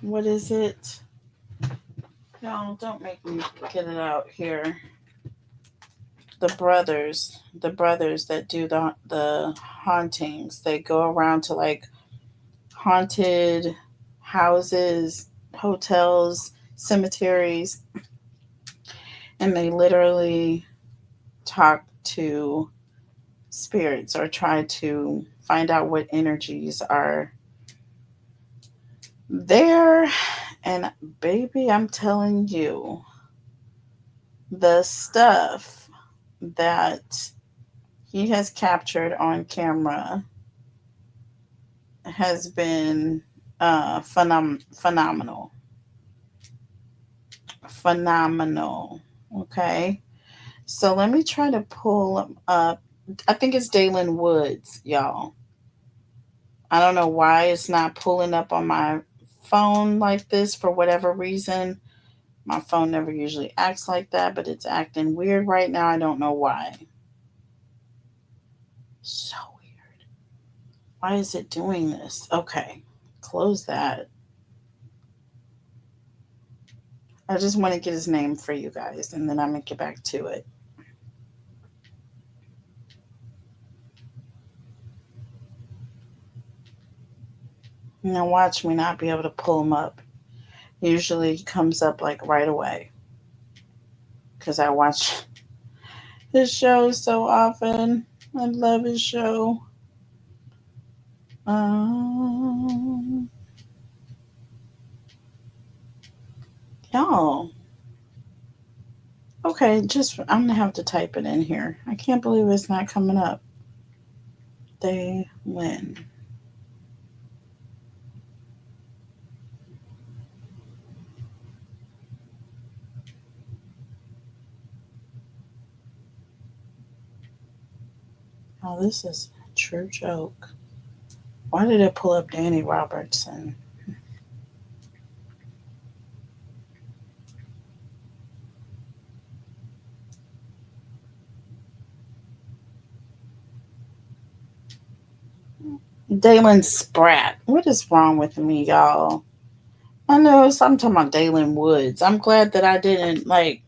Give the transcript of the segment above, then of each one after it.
What is it? No, don't make me get it out here. The brothers that do the hauntings. They go around to like haunted houses, hotels, cemeteries, and they literally talk to spirits or try to find out what energies are there. And baby, I'm telling you, the stuff that he has captured on camera has been phenomenal. Phenomenal. Okay. So let me try to pull up. I think it's Dalen Woods, y'all. I don't know why it's not pulling up on my phone like this for whatever reason. My phone never usually acts like that, but it's acting weird right now. I don't know why. So weird. Why is it doing this? Okay. Close that. I just want to get his name for you guys and then I'm going to get back to it. Now, watch me not be able to pull him up. Usually he comes up like right away because I watch his shows so often. I love his show. Um, y'all. Okay, just I'm gonna have to type it in here. I can't believe it's not coming up. They win. Oh, this is a true joke. Why did it pull up Danny Robertson? Dalen Spratt. What is wrong with me, y'all? I know I'm talking about Dalen Woods. I'm glad that I didn't like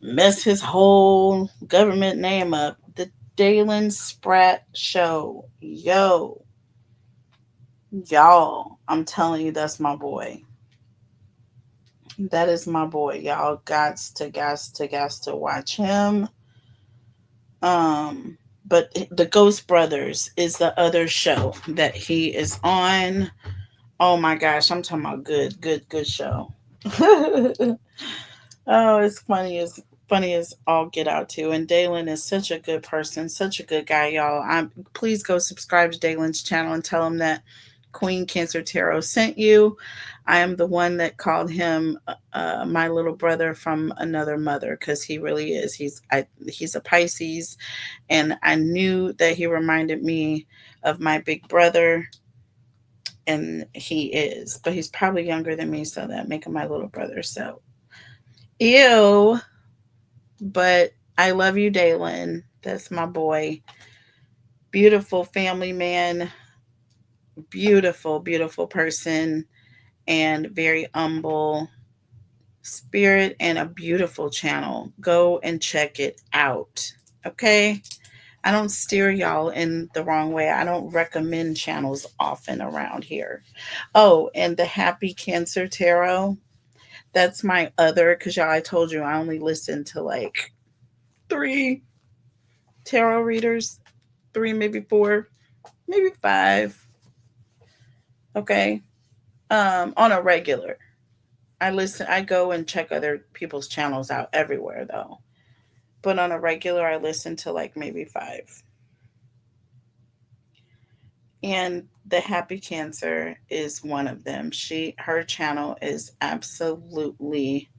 mess his whole government name up. The Dalen Spratt Show. Yo, y'all. I'm telling you, that's my boy. That is my boy. Y'all gots to watch him. Um, but the Ghost Brothers is the other show that he is on. Oh my gosh, I'm talking about good show. Oh, it's funny as all get out too. And Dalen is such a good person, such a good guy, y'all. Please go subscribe to Dalen's channel and tell him that Queen Cancer Tarot sent you. I am the one that called him my little brother from another mother because he really is. He's a Pisces, and I knew that he reminded me of my big brother, and he is, but he's probably younger than me, so that make him my little brother. So, ew. But I love you, Dalen. That's my boy. Beautiful family man, beautiful person, and very humble spirit, and a beautiful channel. Go and check it out. Okay? I don't steer y'all in the wrong way. I don't recommend channels often around here. Oh, and the Happy Cancer Tarot. That's my other, because y'all, I told you I only listen to like 3 tarot readers, 3, maybe 4, maybe 5. Okay. On a regular. I go and check other people's channels out everywhere though. But on a regular, I listen to like maybe 5. And the Happy Cancer is one of them. Her channel is absolutely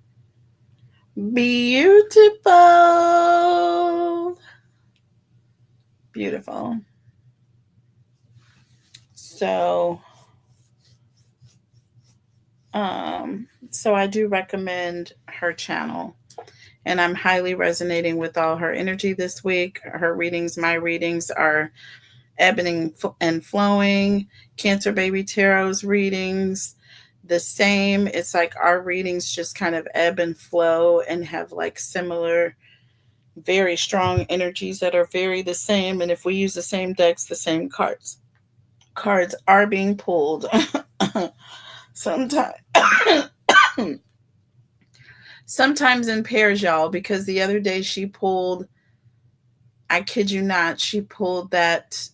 beautiful. Beautiful. So so I do recommend her channel, and I'm highly resonating with all her energy this week. Her readings, my readings are ebbing and flowing. Cancer Baby Tarot's readings, the same. It's like our readings just kind of ebb and flow and have like similar, very strong energies that are very the same. And if we use the same decks, the same cards are being pulled. Sometimes sometimes in pairs, y'all, because the other day she pulled, I kid you not, she pulled that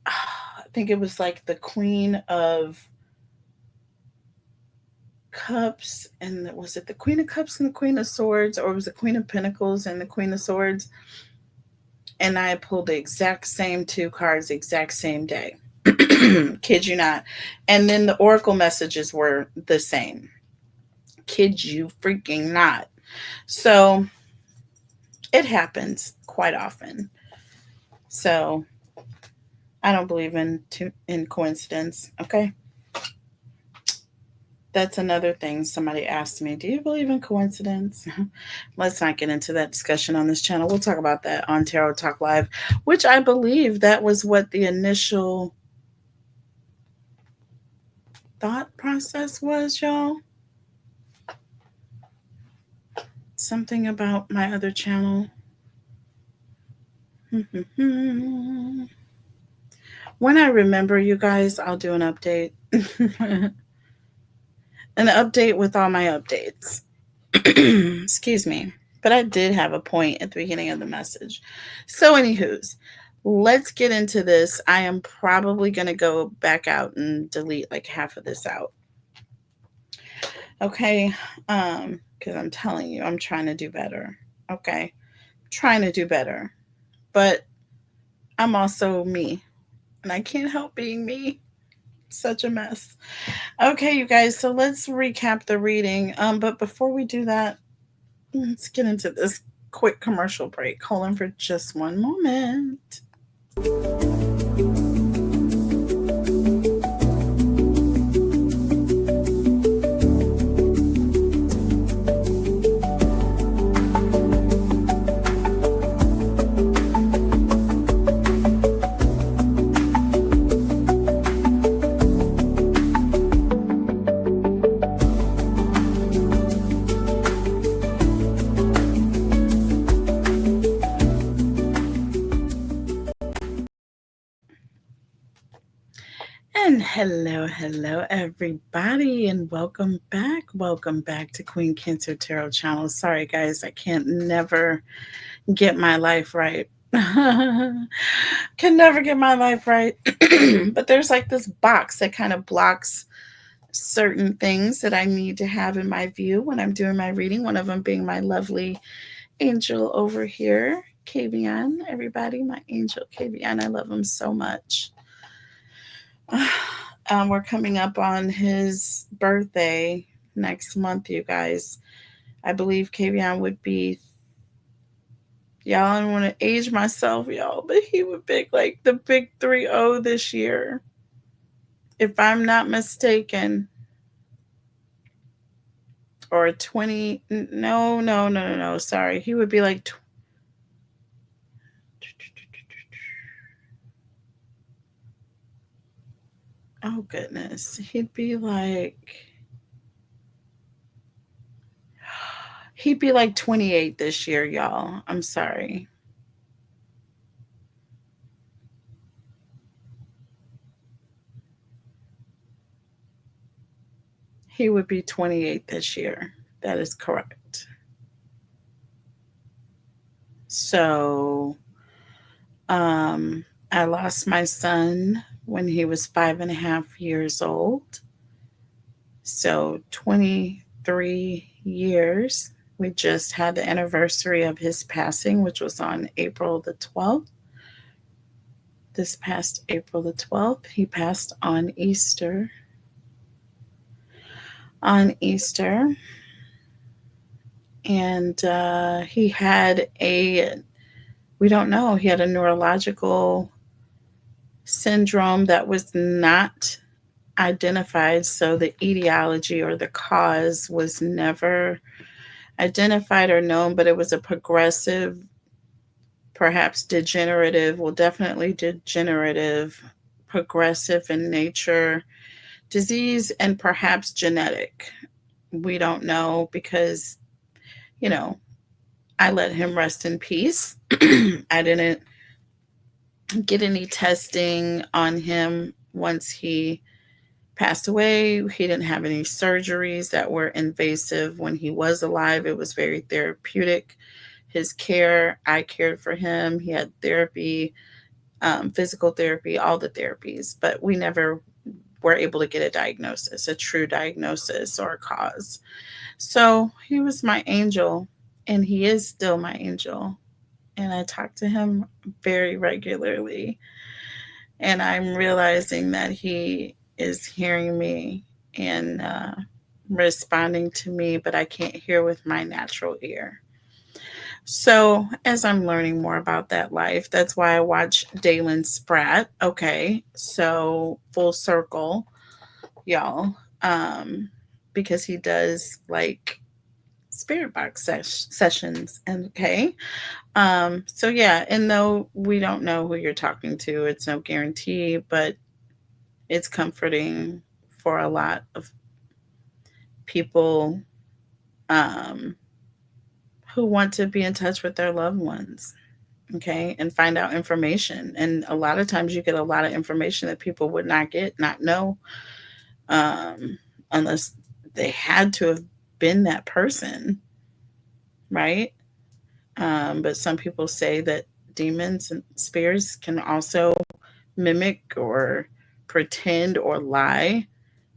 I think it was like the Queen of Cups, and was it the Queen of Cups and the Queen of Swords, or was the Queen of Pentacles and the Queen of Swords? And I pulled the exact same two cards, the exact same day. Kid you not. And then the oracle messages were the same. Kid you freaking not. So it happens quite often. So I don't believe in coincidence. Okay. That's another thing somebody asked me. Do you believe in coincidence? Let's not get into that discussion on this channel. We'll talk about that on Tarot Talk Live, which I believe that was what the initial thought process was, y'all. Something about my other channel. When I remember, you guys, I'll do an update. An update with all my updates. Excuse me. But I did have a point at the beginning of the message. So, anywho's, let's get into this. I am probably going to go back out and delete like half of this out. Okay? Because I'm telling you, I'm trying to do better. Okay? Trying to do better. But I'm also me. And I can't help being me. Such a mess. Okay, you guys, so let's recap the reading. But before we do that, let's get into this quick commercial break. Hold on for just one moment. And hello, everybody, and welcome back. Welcome back to Queen Cancer Tarot channel. Sorry, guys, I can't never get my life right. Can never get my life right. But there's like this box that kind of blocks certain things that I need to have in my view when I'm doing my reading. One of them being my lovely angel over here, Kavian. Everybody, my angel Kavian. I love him so much. We're coming up on his birthday next month, you guys. I believe Kavian would be, y'all, I don't want to age myself, y'all, but he would be like the big 3-0 this year, if I'm not mistaken. Or 20, no, sorry. He would be like, oh goodness, he'd be like 28 this year, y'all. I'm sorry. He would be 28 this year. That is correct. So, I lost my son when he was 5.5 years old. So 23 years. We just had the anniversary of his passing, which was on April the 12th. This past April the 12th, he passed on Easter. And he had we don't know, he had a neurological syndrome that was not identified. So the etiology or the cause was never identified or known, but it was a progressive, perhaps degenerative, well, definitely degenerative, progressive in nature disease and perhaps genetic. We don't know because, you know, I let him rest in peace. I didn't get any testing on him once he passed away. He didn't have any surgeries that were invasive when he was alive. It was very therapeutic. His care, I cared for him. He had therapy, physical therapy, all the therapies, but we never were able to get a diagnosis, a true diagnosis or a cause. So he was my angel, and he is still my angel. And I talk to him very regularly. And I'm realizing that he is hearing me and responding to me, but I can't hear with my natural ear. So, as I'm learning more about that life, that's why I watch Dalen Spratt. Okay, so full circle, y'all, because he does like spirit box sessions. And okay, so yeah, and though we don't know who you're talking to, it's no guarantee, but it's comforting for a lot of people um, who want to be in touch with their loved ones, okay, and find out information. And a lot of times you get a lot of information that people would not get, not know, um, unless they had to have been that person, right? But some people say that demons and spirits can also mimic or pretend or lie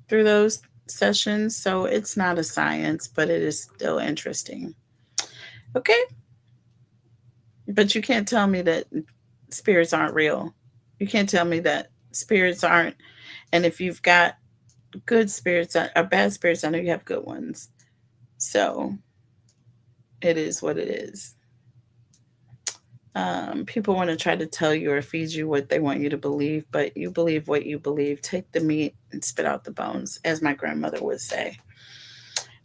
through those sessions. So it's not a science, but it is still interesting. Okay. But you can't tell me that spirits aren't real. You can't tell me that spirits aren't. And if you've got good spirits or bad spirits, I know you have good ones. So it is what it is. People want to try to tell you or feed you what they want you to believe, but you believe what you believe. Take the meat and spit out the bones, as my grandmother would say.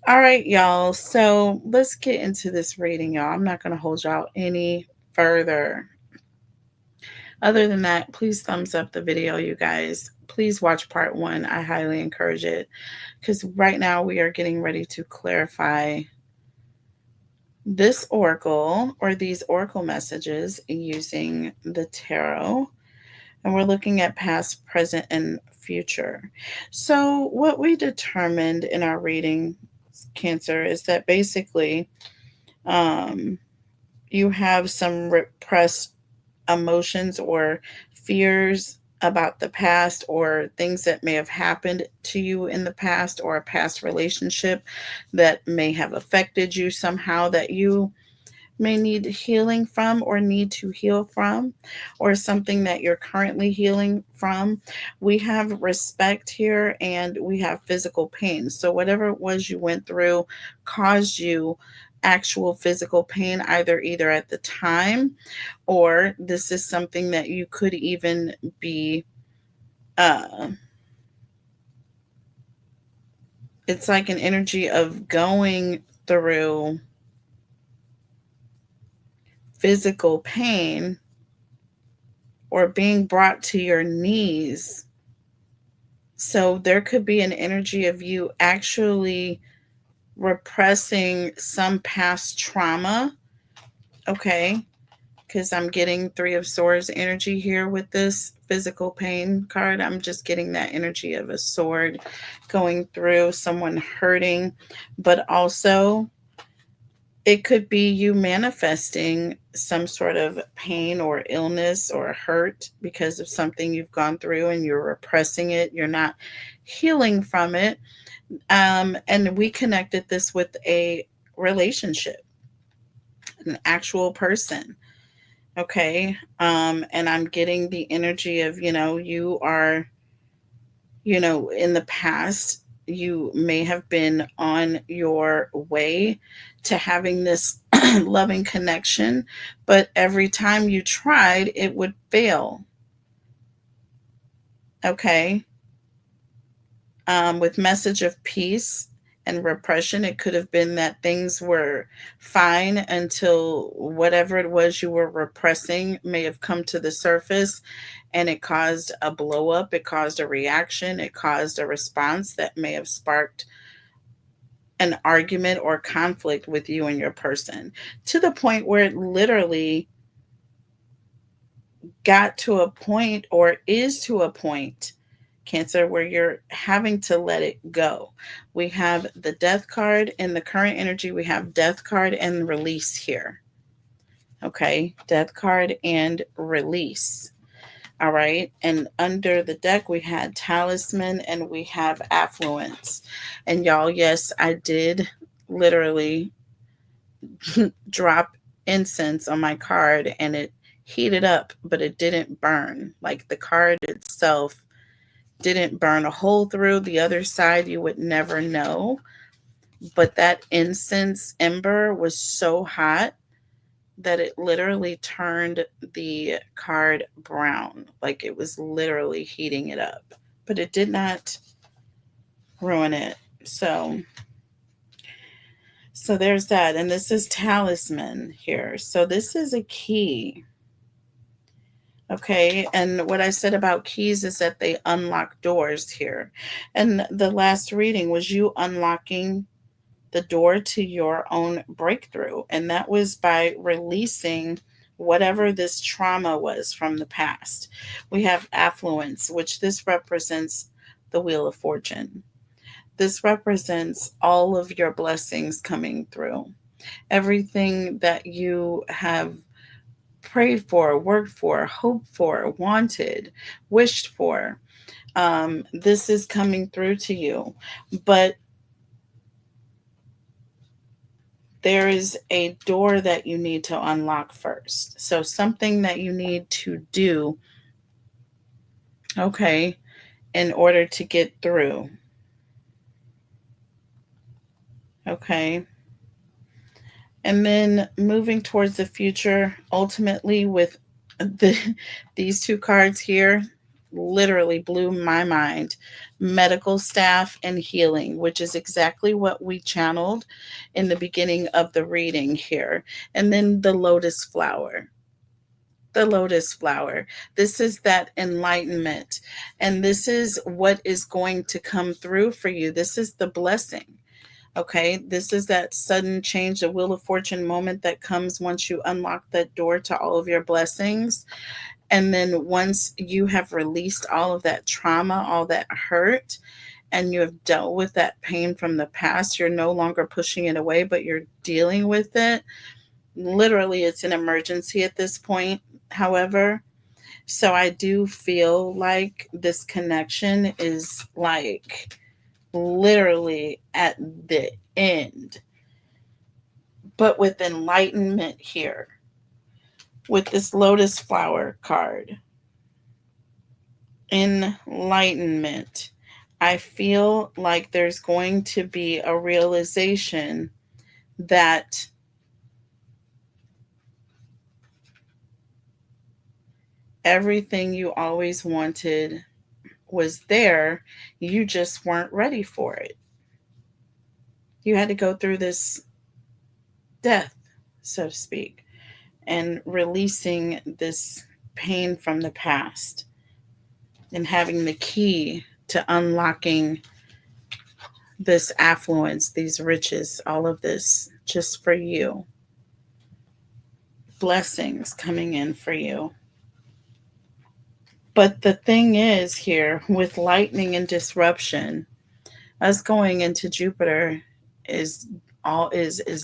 All right, y'all. So let's get into this reading, y'all. I'm not going to hold y'all any further. Other than that, please thumbs up the video, you guys. Please watch part 1. I highly encourage it because right now we are getting ready to clarify this oracle or these oracle messages using the tarot. And we're looking at past, present, and future. So, what we determined in our reading, Cancer, is that basically um, you have some repressed emotions or fears about the past or things that may have happened to you in the past or a past relationship that may have affected you somehow that you may need healing from or need to heal from, or something that you're currently healing from. We have respect here and we have physical pain. So, whatever it was you went through caused you actual physical pain, either at the time, or this is something that you could even be. Uh, it's like an energy of going through physical pain or being brought to your knees. So there could be an energy of you actually repressing some past trauma. Okay. Because I'm getting 3 of Swords energy here with this physical pain card. I'm just getting that energy of a sword going through someone hurting, but also it could be you manifesting some sort of pain or illness or hurt because of something you've gone through and you're repressing it. You're not healing from it. And we connected this with a relationship, an actual person. Okay. And I'm getting the energy of, you are, in the past, you may have been on your way to having this loving connection, but every time you tried, it would fail. Okay. With message of peace and repression. It could have been that things were fine until whatever it was you were repressing may have come to the surface, and it caused a blow up, it caused a reaction, it caused a response that may have sparked an argument or conflict with you and your person, to the point where it literally got to a point, or is to a point, Cancer, where you're having to let it go. We have the death card in the current energy. We have death card and release here. Okay, death card and release. All right, and under the deck we had talisman and we have affluence. And y'all, yes, I did literally drop incense on my card and it heated up, but it didn't burn. Like the card itself didn't burn a hole through. The other side, you would never know. But that incense ember was so hot that it literally turned the card brown. Like it was literally heating it up. But it did not ruin it. So there's that. And this is talisman here. So this is a key. Okay. And what I said about keys is that they unlock doors here. And the last reading was you unlocking the door to your own breakthrough. And that was by releasing whatever this trauma was from the past. We have affluence, which this represents the Wheel of Fortune. This represents all of your blessings coming through. Everything that you have prayed for, worked for, hoped for, wanted, wished for. This is coming through to you. But there is a door that you need to unlock first. So something that you need to do, okay, in order to get through. Okay. And then moving towards the future, ultimately with these two cards here, literally blew my mind. Medical staff and healing, which is exactly what we channeled in the beginning of the reading here. And then the lotus flower. The lotus flower. This is that enlightenment. And this is what is going to come through for you. This is the blessing. Okay, this is that sudden change, the Wheel of Fortune moment that comes once you unlock that door to all of your blessings. And then once you have released all of that trauma, all that hurt, and you have dealt with that pain from the past, you're no longer pushing it away, but you're dealing with it. Literally, it's an emergency at this point, however. So I do feel like this connection is like literally at the end, but with enlightenment here, with this lotus flower card. Enlightenment. I feel like there's going to be a realization that everything you always wanted was there, you just weren't ready for it. You had to go through this death, so to speak, and releasing this pain from the past and having the key to unlocking this affluence, these riches, all of this just for you. Blessings coming in for you. But the thing is here with lightning and disruption, us going into Jupiter is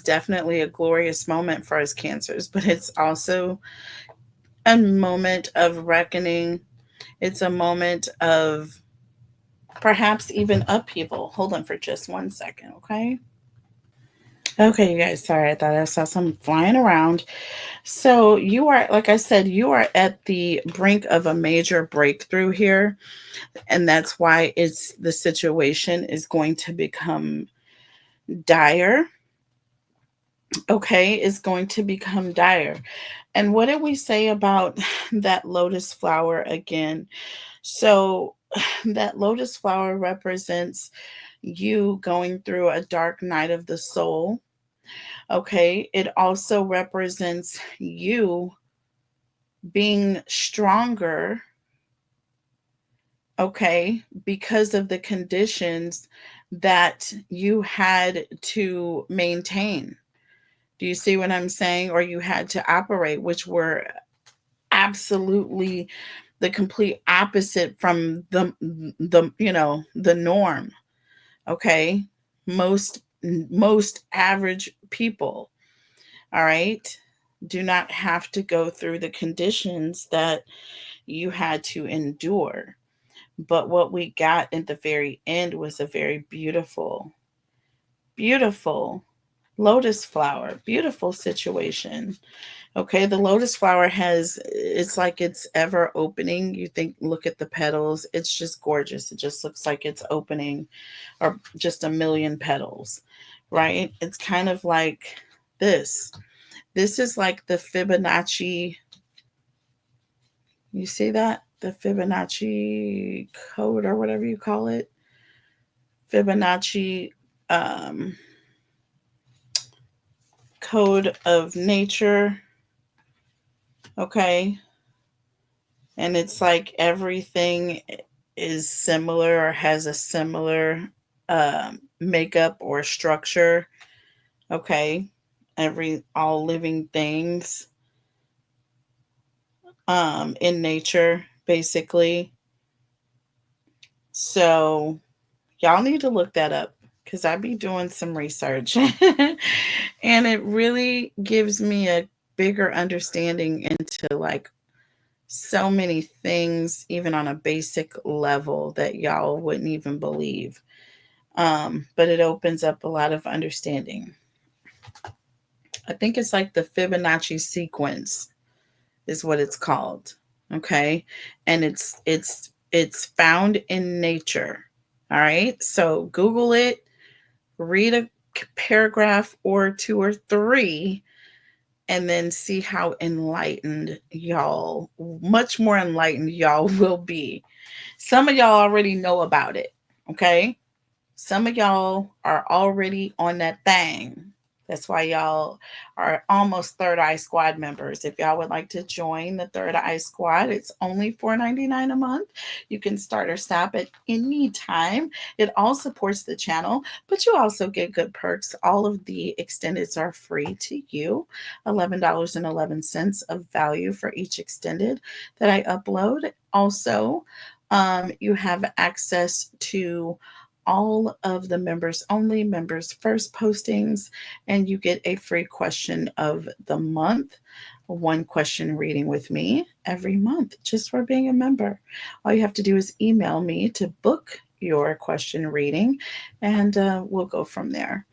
definitely a glorious moment for us Cancers, but it's also a moment of reckoning. It's a moment of perhaps even upheaval. Hold on for just 1 second, okay? Okay, you guys, sorry, I thought I saw something flying around. So you are, like I said, you are at the brink of a major breakthrough here. And that's why the situation is going to become dire. okay, is going to become dire. And what did we say about that lotus flower again? So, that lotus flower represents you going through a dark night of the soul. Okay. It also represents you being stronger, okay, because of the conditions that you had to maintain. Do you see what I'm saying? Or you had to operate, which were absolutely the complete opposite from the norm. Okay, most average people, all right, do not have to go through the conditions that you had to endure. But what we got at the very end was a very beautiful, beautiful lotus flower, beautiful situation. Okay, the lotus flower has, it's like it's ever opening. You think, look at the petals, it's just gorgeous. It just looks like it's opening, or just a million petals, right? It's kind of like this. This is like the Fibonacci. You see that? The Fibonacci code, or whatever you call it. Fibonacci um, code of nature. Okay. And it's like everything is similar or has a similar makeup or structure. Okay. All living things in nature, basically. So y'all need to look that up, because I be doing some research and it really gives me a bigger understanding into like so many things, even on a basic level, that y'all wouldn't even believe. But it opens up a lot of understanding. I think it's like the Fibonacci sequence is what it's called. Okay. And it's found in nature. All right. So Google it, read a paragraph or two or three, and then see how enlightened y'all, much more enlightened y'all will be. Some of y'all already know about it. Okay. Some of y'all are already on that thing. That's why y'all are almost Third Eye Squad members. If y'all would like to join the Third Eye Squad, it's only $4.99 a month. You can start or stop at any time. It all supports the channel, but you also get good perks. All of the extendeds are free to you. $11.11 of value for each extended that I upload. Also, you have access to all of the members only, members first postings, and you get a free question of the month, one question reading with me every month, just for being a member. All you have to do is email me to book your question reading, and we'll go from there.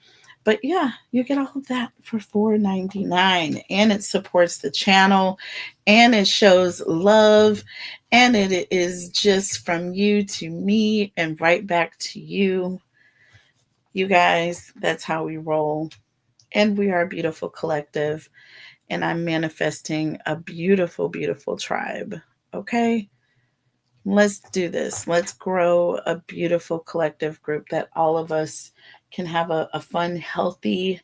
But yeah, you get all of that for $4.99, and it supports the channel, and it shows love, and it is just from you to me and right back to you. You guys, that's how we roll. And we are a beautiful collective, and I'm manifesting a beautiful, beautiful tribe. Okay? Let's do this. Let's grow a beautiful collective group that all of us can have a fun, healthy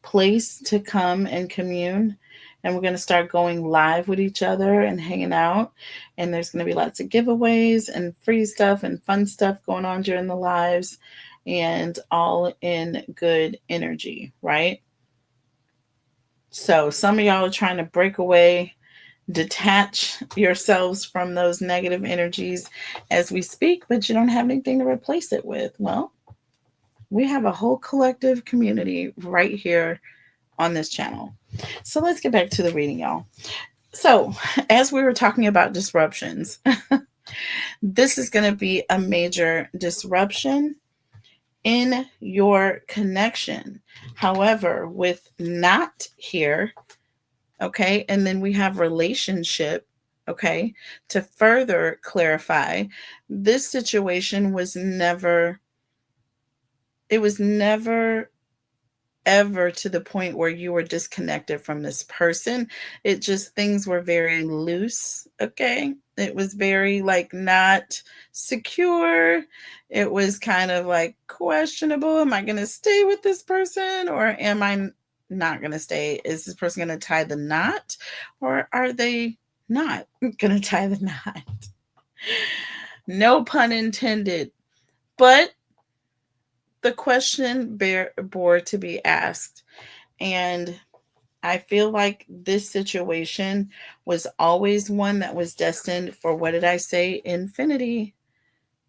place to come and commune. And we're going to start going live with each other and hanging out. And there's going to be lots of giveaways and free stuff and fun stuff going on during the lives, and all in good energy, right? So some of y'all are trying to break away, detach yourselves from those negative energies as we speak, but you don't have anything to replace it with. Well, we have a whole collective community right here on this channel. So let's get back to the reading, y'all. So, as we were talking about disruptions, this is going to be a major disruption in your connection. However, with not here, okay, and then we have relationship, okay, to further clarify, this situation was never, it was never ever to the point where you were disconnected from this person. It just, things were very loose. Okay. It was very like not secure. It was kind of like questionable. Am I going to stay with this person or am I not going to stay? Is this person going to tie the knot or are they not going to tie the knot? No pun intended. But the question bore to be asked. And I feel like this situation was always one that was destined for, what did I say? Infinity.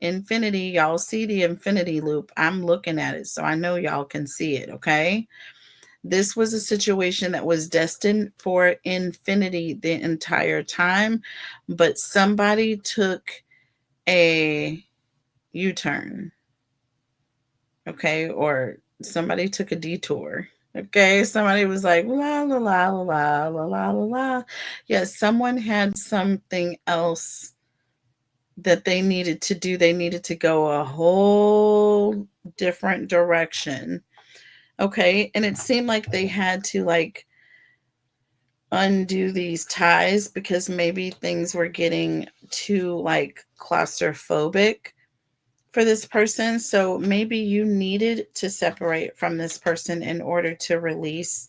Infinity. Y'all see the infinity loop. I'm looking at it, so I know y'all can see it, okay? This was a situation that was destined for infinity the entire time, but somebody took a U-turn, okay? Or somebody took a detour. Okay, somebody was like, la la la la la la la la la. Yes, someone had something else that they needed to do. They needed to go a whole different direction. Okay, and it seemed like they had to like undo these ties because maybe things were getting too like claustrophobic for this person. So maybe you needed to separate from this person in order to release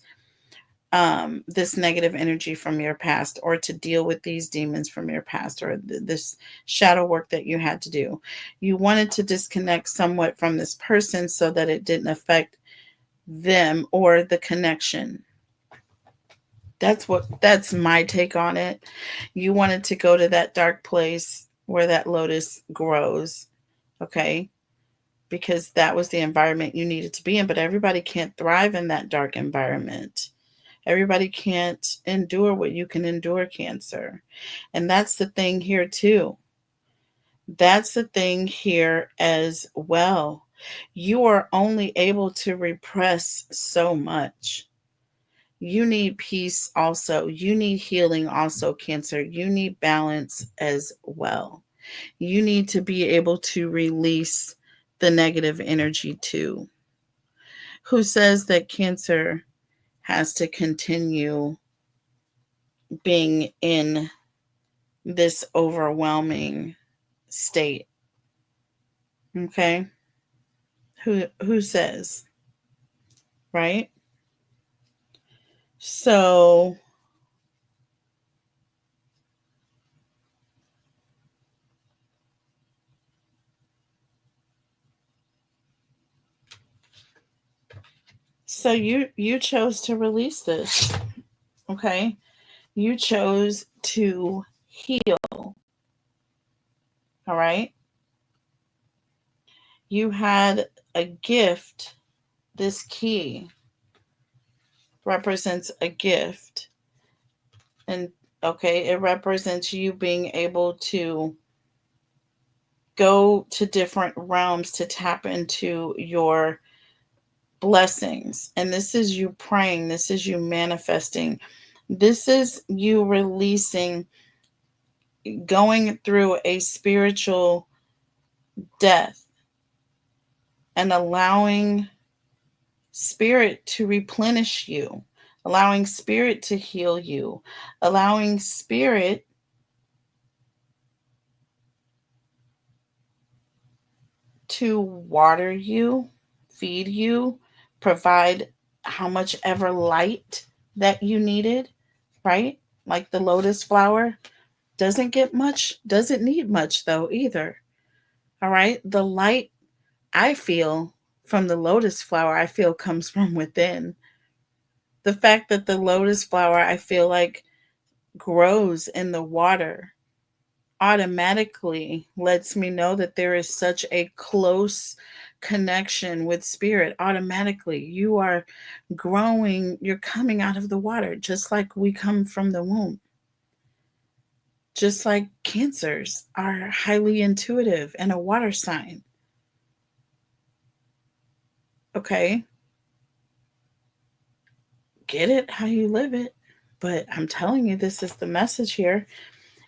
this negative energy from your past, or to deal with these demons from your past, or this shadow work that you had to do. You wanted to disconnect somewhat from this person so that it didn't affect them or the connection. That's my take on it. You wanted to go to that dark place where that lotus grows, okay? Because that was the environment you needed to be in, but everybody can't thrive in that dark environment. Everybody can't endure what you can endure, Cancer. And that's the thing here, too. That's the thing here as well. You are only able to repress so much. You need peace also. You need healing also, Cancer. You need balance as well. You need to be able to release the negative energy too. Who says that Cancer has to continue being in this overwhelming state? Okay? Who says? Right? So you chose to release this. Okay? You chose to heal. All right? You had a gift. This key represents a gift. And okay, it represents you being able to go to different realms to tap into your blessings. And this is you praying, this is you manifesting, this is you releasing, going through a spiritual death and allowing spirit to replenish you, allowing spirit to heal you, allowing spirit to water you, feed you, provide how much ever light that you needed, right? Like the lotus flower doesn't get much, doesn't need much though either. All right. The light I feel from the lotus flower, I feel comes from within. The fact that the lotus flower, I feel like, grows in the water automatically lets me know that there is such a close connection with spirit. Automatically, you are growing, you're coming out of the water, just like we come from the womb. Just like cancers are highly intuitive and a water sign. Okay. Get it how you live it. But I'm telling you, this is the message here.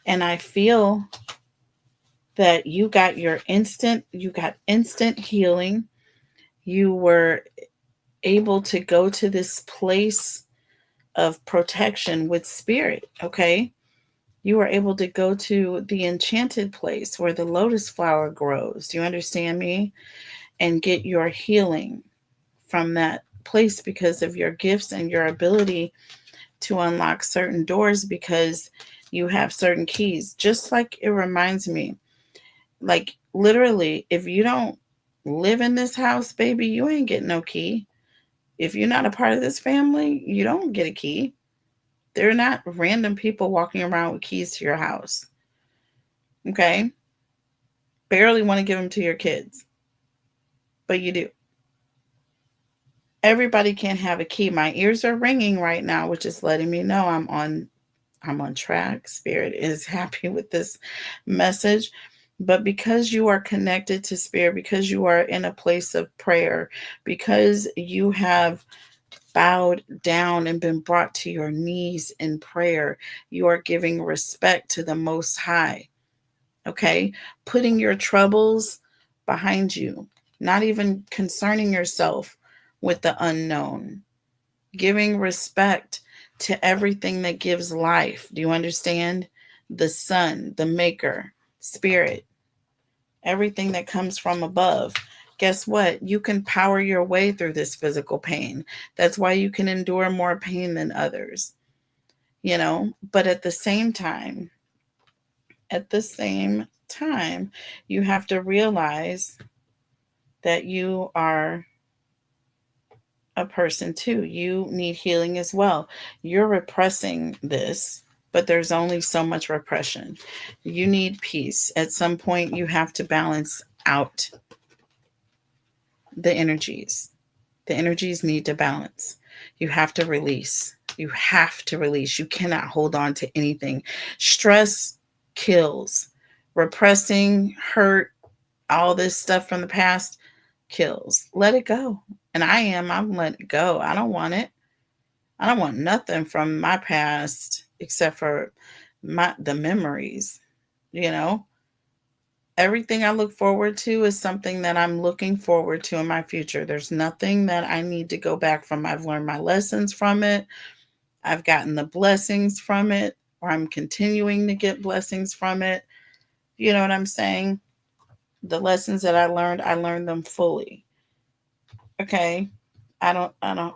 And I feel that you got instant healing. You were able to go to this place of protection with spirit, okay? You are able to go to the enchanted place where the lotus flower grows. Do you understand me? And get your healing from that place because of your gifts and your ability to unlock certain doors because you have certain keys. Just like it reminds me, like literally, if you don't live in this house, baby, you ain't getting no key. If you're not a part of this family, you don't get a key. They're not random people walking around with keys to your house. Okay? Barely want to give them to your kids, but you do. Everybody can't have a key. My ears are ringing right now, which is letting me know I'm on track. Spirit is happy with this message. But because you are connected to spirit, because you are in a place of prayer, because you have bowed down and been brought to your knees in prayer, you are giving respect to the Most High. Okay? Putting your troubles behind you, not even concerning yourself with the unknown, giving respect to everything that gives life. Do you understand? The sun, the maker, spirit, everything that comes from above. Guess what? You can power your way through this physical pain. That's why you can endure more pain than others, you know? But at the same time, you have to realize that you are a person too. You need healing as well. You're repressing this, but there's only so much repression. You need peace. At some point, you have to balance out the energies. The energies need to balance. You have to release. You have to release. You cannot hold on to anything. Stress kills. Repressing, hurt, all this stuff from the past kills. Let it go. And I'm letting it go. I don't want it. I don't want nothing from my past except for the memories, you know? Everything I look forward to is something that I'm looking forward to in my future. There's nothing that I need to go back from. I've learned my lessons from it. I've gotten the blessings from it, or I'm continuing to get blessings from it. You know what I'm saying? The lessons that I learned them fully. Okay? I don't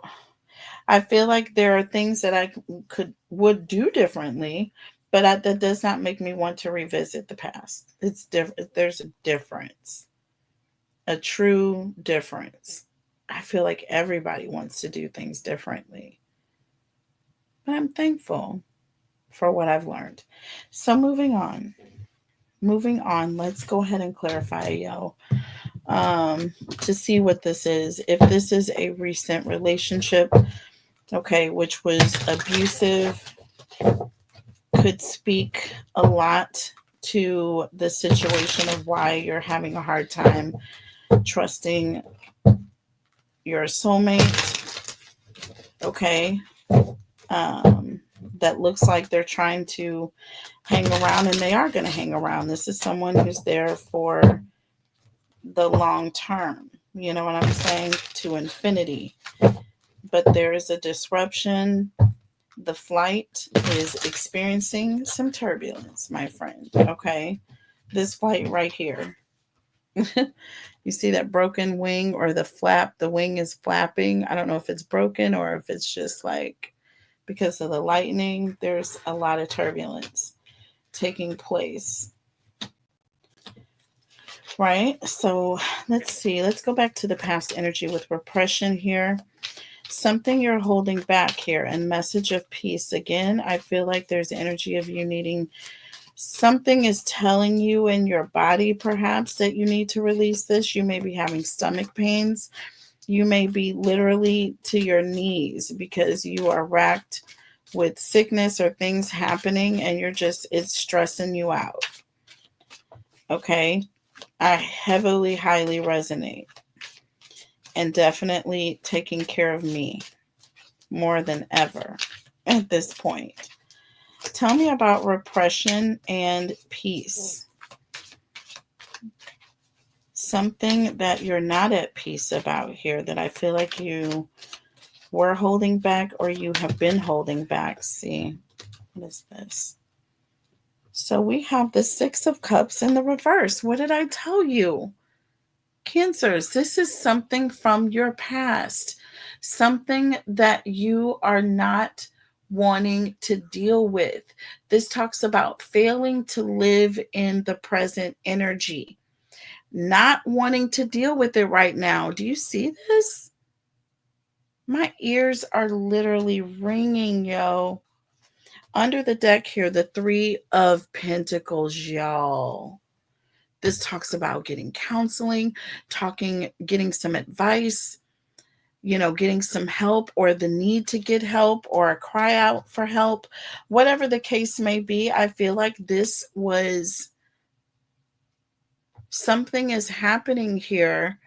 I feel like there are things that I would do differently, but that does not make me want to revisit the past. It's different. There's a difference, a true difference. I feel like everybody wants to do things differently, but I'm thankful for what I've learned. So moving on. Let's go ahead and clarify, to see what this is. If this is a recent relationship, okay, which was abusive, could speak a lot to the situation of why you're having a hard time trusting your soulmate. Okay. Um, that looks like they're trying to hang around, and they are going to hang around. This is someone who's there for the long term. You know what I'm saying? To infinity. But there is a disruption. The flight is experiencing some turbulence, my friend. Okay. This flight right here. You see that broken wing or the flap? The wing is flapping. I don't know if it's broken or if it's just like because of the lightning. There's a lot of turbulence taking place. Right? So let's see. Let's go back to the past energy with repression here. Something you're holding back here, and message of peace. Again, I feel like there's energy of you needing something is telling you in your body perhaps that you need to release this. You may be having stomach pains. You may be literally to your knees because you are racked with sickness or things happening and it's stressing you out. Okay. I heavily, highly resonate, and definitely taking care of me more than ever at this point. Tell me about repression and peace. something that you're not at peace about here that I feel like you were holding back or you have been holding back. See, what is this? So we have the Six of Cups in the reverse. What did I tell you? Cancers, this is something from your past, something that you are not wanting to deal with. This talks about failing to live in the present energy, not wanting to deal with it right now. Do you see this? My ears are literally ringing, yo. Under the deck here, the Three of Pentacles, y'all. This talks about getting counseling, getting some advice, getting some help or the need to get help or a cry out for help, whatever the case may be. I feel like this was something is happening here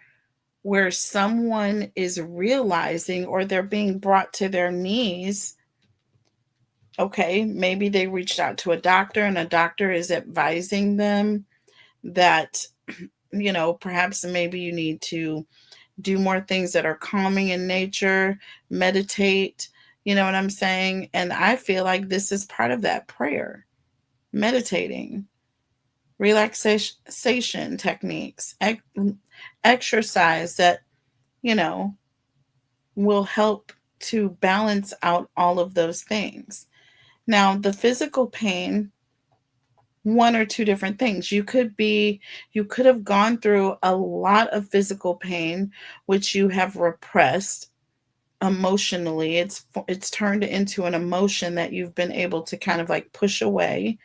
where someone is realizing or they're being brought to their knees. Okay, maybe they reached out to a doctor and a doctor is advising them that, perhaps maybe you need to do more things that are calming in nature, meditate, you know what I'm saying? And I feel like this is part of that prayer, meditating, relaxation techniques, exercise that, you know, will help to balance out all of those things. Now, the physical pain, one or two different things. You could have gone through a lot of physical pain, which you have repressed emotionally. It's turned into an emotion that you've been able to kind of like push away,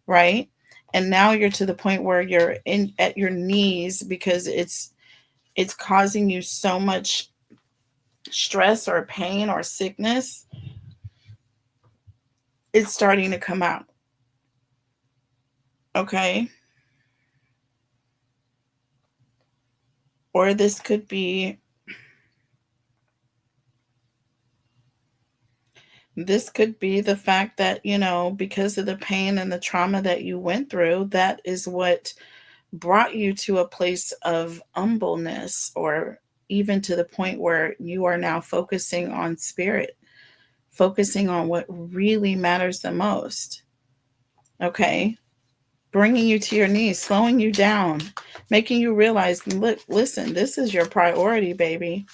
right? And now you're to the point where you're in at your knees because it's causing you so much stress or pain or sickness. It's starting to come out. Okay? Or this could be the fact that, because of the pain and the trauma that you went through, that is what brought you to a place of humbleness, or even to the point where you are now focusing on spirit, focusing on what really matters the most. Okay? Bringing you to your knees, slowing you down, making you realize, look, listen, this is your priority, baby.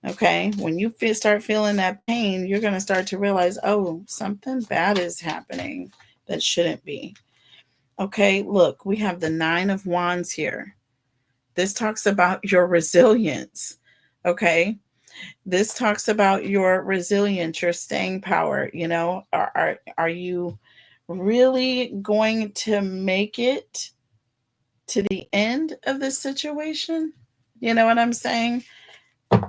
Okay, when you start feeling that pain, you're going to start to realize, oh, something bad is happening that shouldn't be. Okay, look, we have the Nine of Wands here. This talks about your resilience. Okay, this talks about your resilience, your staying power. Are you really going to make it to the end of this situation? You know what I'm saying?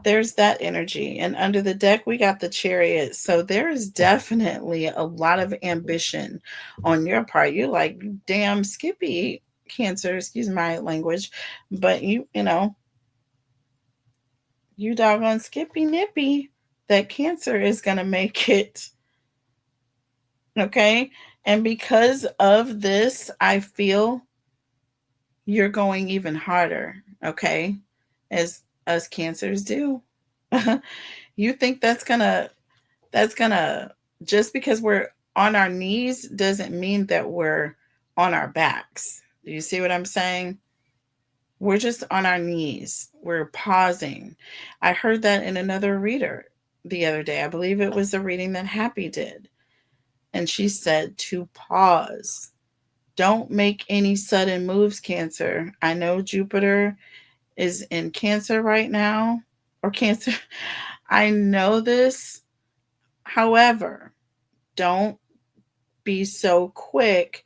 There's that energy. And under the deck, we got the Chariot. So there is definitely a lot of ambition on your part. You're like, damn, Skippy, Cancer, excuse my language, but you doggone Skippy Nippy, that Cancer is going to make it. Okay. And because of this, I feel you're going even harder. Okay. As us Cancers do. You think that's gonna just because we're on our knees doesn't mean that we're on our backs. Do you see what I'm saying? We're just on our knees. We're pausing. I heard that in another reader the other day. I believe it was a reading that Happy did. And she said to pause. Don't make any sudden moves, Cancer. I know Jupiter is in Cancer right now, or Cancer. I know this. However, don't be so quick,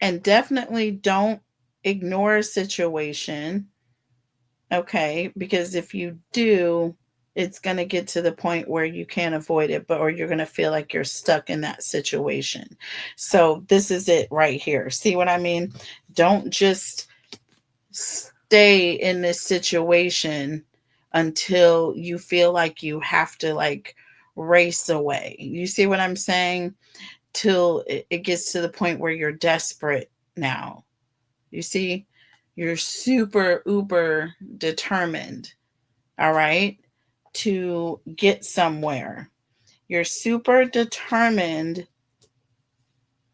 and definitely don't ignore a situation. Okay, because if you do, it's going to get to the point where you can't avoid it, or you're going to feel like you're stuck in that situation. So this is it right here. See what I mean? Don't just stay in this situation until you feel like you have to like race away. You see what I'm saying? Till it gets to the point where you're desperate now. You see, You're super uber determined, all right, to get somewhere. You're super determined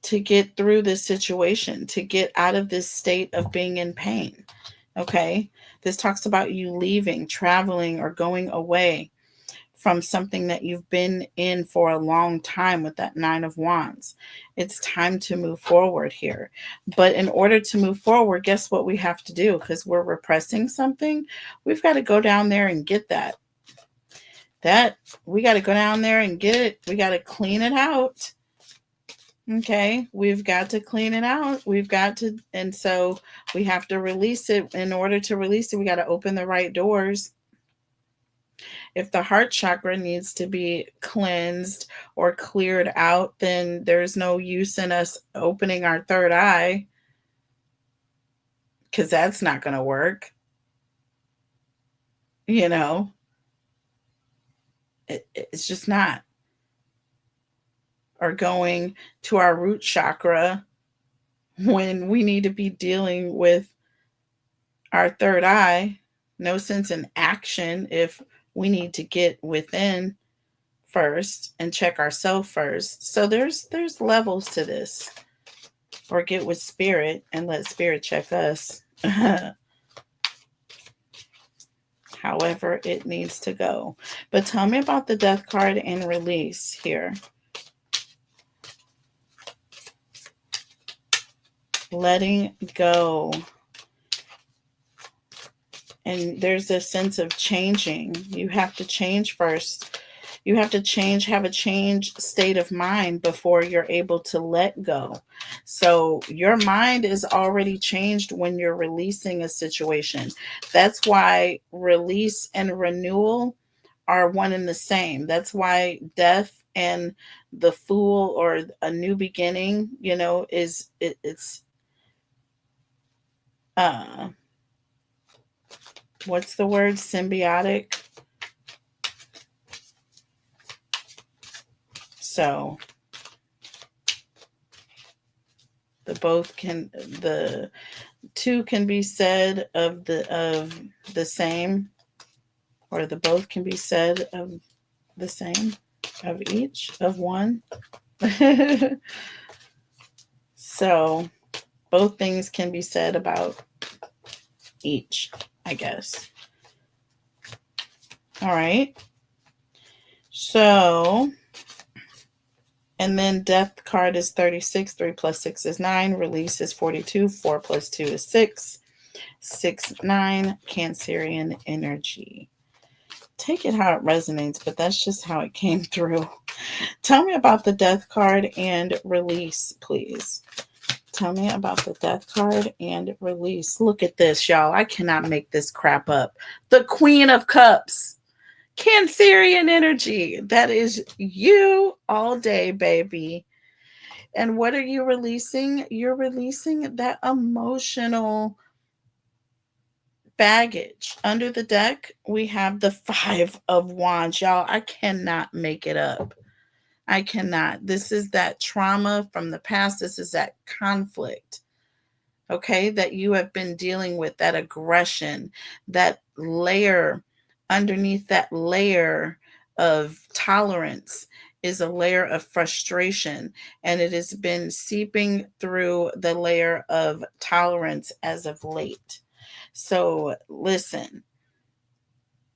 to get through this situation, to get out of this state of being in pain. Okay? This talks about you leaving, traveling, or going away from something that you've been in for a long time with that Nine of Wands. It's time to move forward here. But in order to move forward, guess what we have to do? Because we're repressing something, we've got to go down there and get that. We got to go down there and get it. We got to clean it out. Okay, we've got to clean it out. And so we have to release it. In order to release it, we got to open the right doors. If the heart chakra needs to be cleansed or cleared out, then there's no use in us opening our third eye, because that's not going to work. You know, it's just not. Or going to our root chakra when we need to be dealing with our third eye. No sense in action if we need to get within first and check ourselves first. So there's levels to this. Or get with spirit and let spirit check us. However it needs to go. But tell me about the death card and release here. Letting go. And there's a sense of changing. You have to change first. You have to have a changed state of mind before you're able to let go. So your mind is already changed when you're releasing a situation. That's why release and renewal are one and the same. That's why death and the Fool, or a new beginning, it's uh what's the word? Symbiotic. So the two can be said of the same, or the both can be said of the same, of each, of one. So both things can be said about each, I guess. All right. So, and then death card is 36. 3 plus 6 is 9. Release is 42. 4 plus 2 is 6. 6, 9. Cancerian energy. Take it how it resonates, but that's just how it came through. Tell me about the death card and release, please. Tell me about the death card and release. Look at this, y'all. I cannot make this crap up. The Queen of Cups. Cancerian energy. That is you all day, baby. And what are you releasing? You're releasing that emotional baggage. Under the deck, we have the 5 of Wands. Y'all, I cannot make it up. I cannot. This is that trauma from the past. This is that conflict, okay, that you have been dealing with, that aggression, that layer. Underneath that layer of tolerance is a layer of frustration, and it has been seeping through the layer of tolerance as of late. So listen,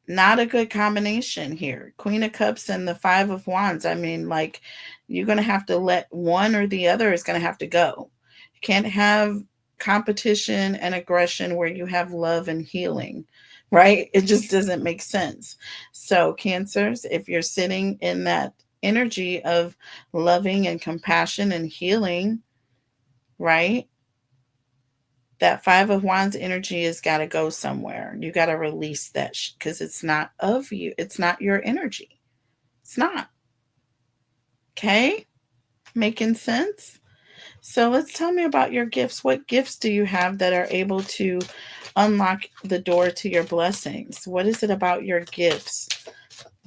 not a good combination here. Queen of Cups and the 5 of Wands. I mean, like, you're going to have to let one or the other is going to have to go. You can't have competition and aggression where you have love and healing, right? It just doesn't make sense. So, Cancers, if you're sitting in that energy of loving and compassion and healing, right? That 5 of Wands energy has got to go somewhere. You got to release that because it's not of you. It's not your energy. It's not. Okay? Making sense? So let's tell me about your gifts. What gifts do you have that are able to unlock the door to your blessings? What is it about your gifts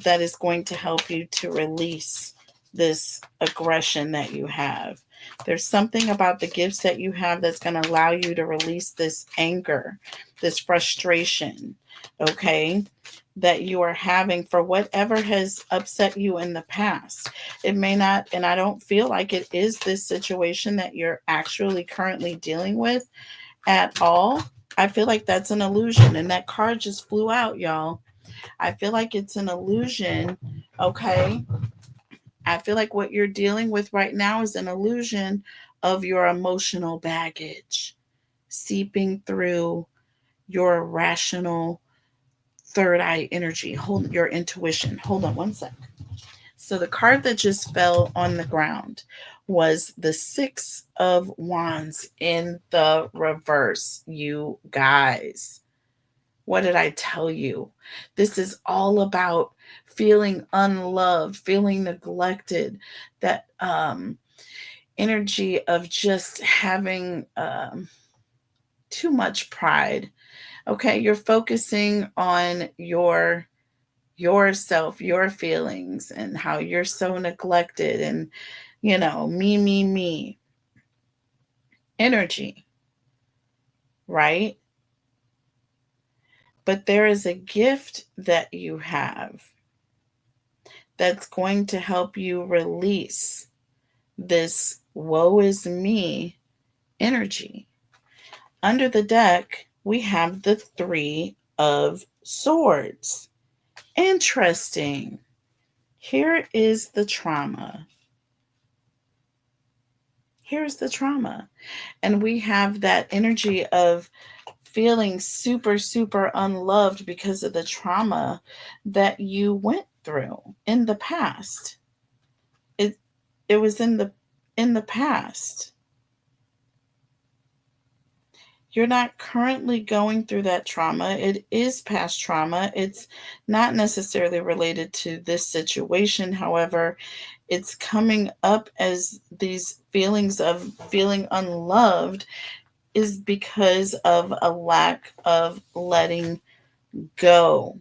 that is going to help you to release this aggression that you have? There's something about the gifts that you have that's going to allow you to release this anger, this frustration, okay, that you are having for whatever has upset you in the past. It may not, and I don't feel like it is this situation that you're actually currently dealing with at all. I feel like that's an illusion, and that card just flew out, y'all. I feel like it's an illusion, okay? I feel like what you're dealing with right now is an illusion of your emotional baggage seeping through your rational third eye energy, hold your intuition. Hold on one sec. So the card that just fell on the ground was the Six of Wands in the reverse, you guys. What did I tell you? This is all about feeling unloved, feeling neglected, that energy of just having too much pride. Okay, you're focusing on yourself, your feelings, and how you're so neglected, and me energy, right? But there is a gift that you have that's going to help you release this woe is me energy. Under the deck, we have the Three of Swords. Interesting. Here is the trauma. Here's the trauma. And we have that energy of feeling super, super unloved because of the trauma that you went through in the past. It it was in the past. You're not currently going through that trauma. It is past trauma. It's not necessarily related to this situation. However, it's coming up as these feelings of feeling unloved is because of a lack of go.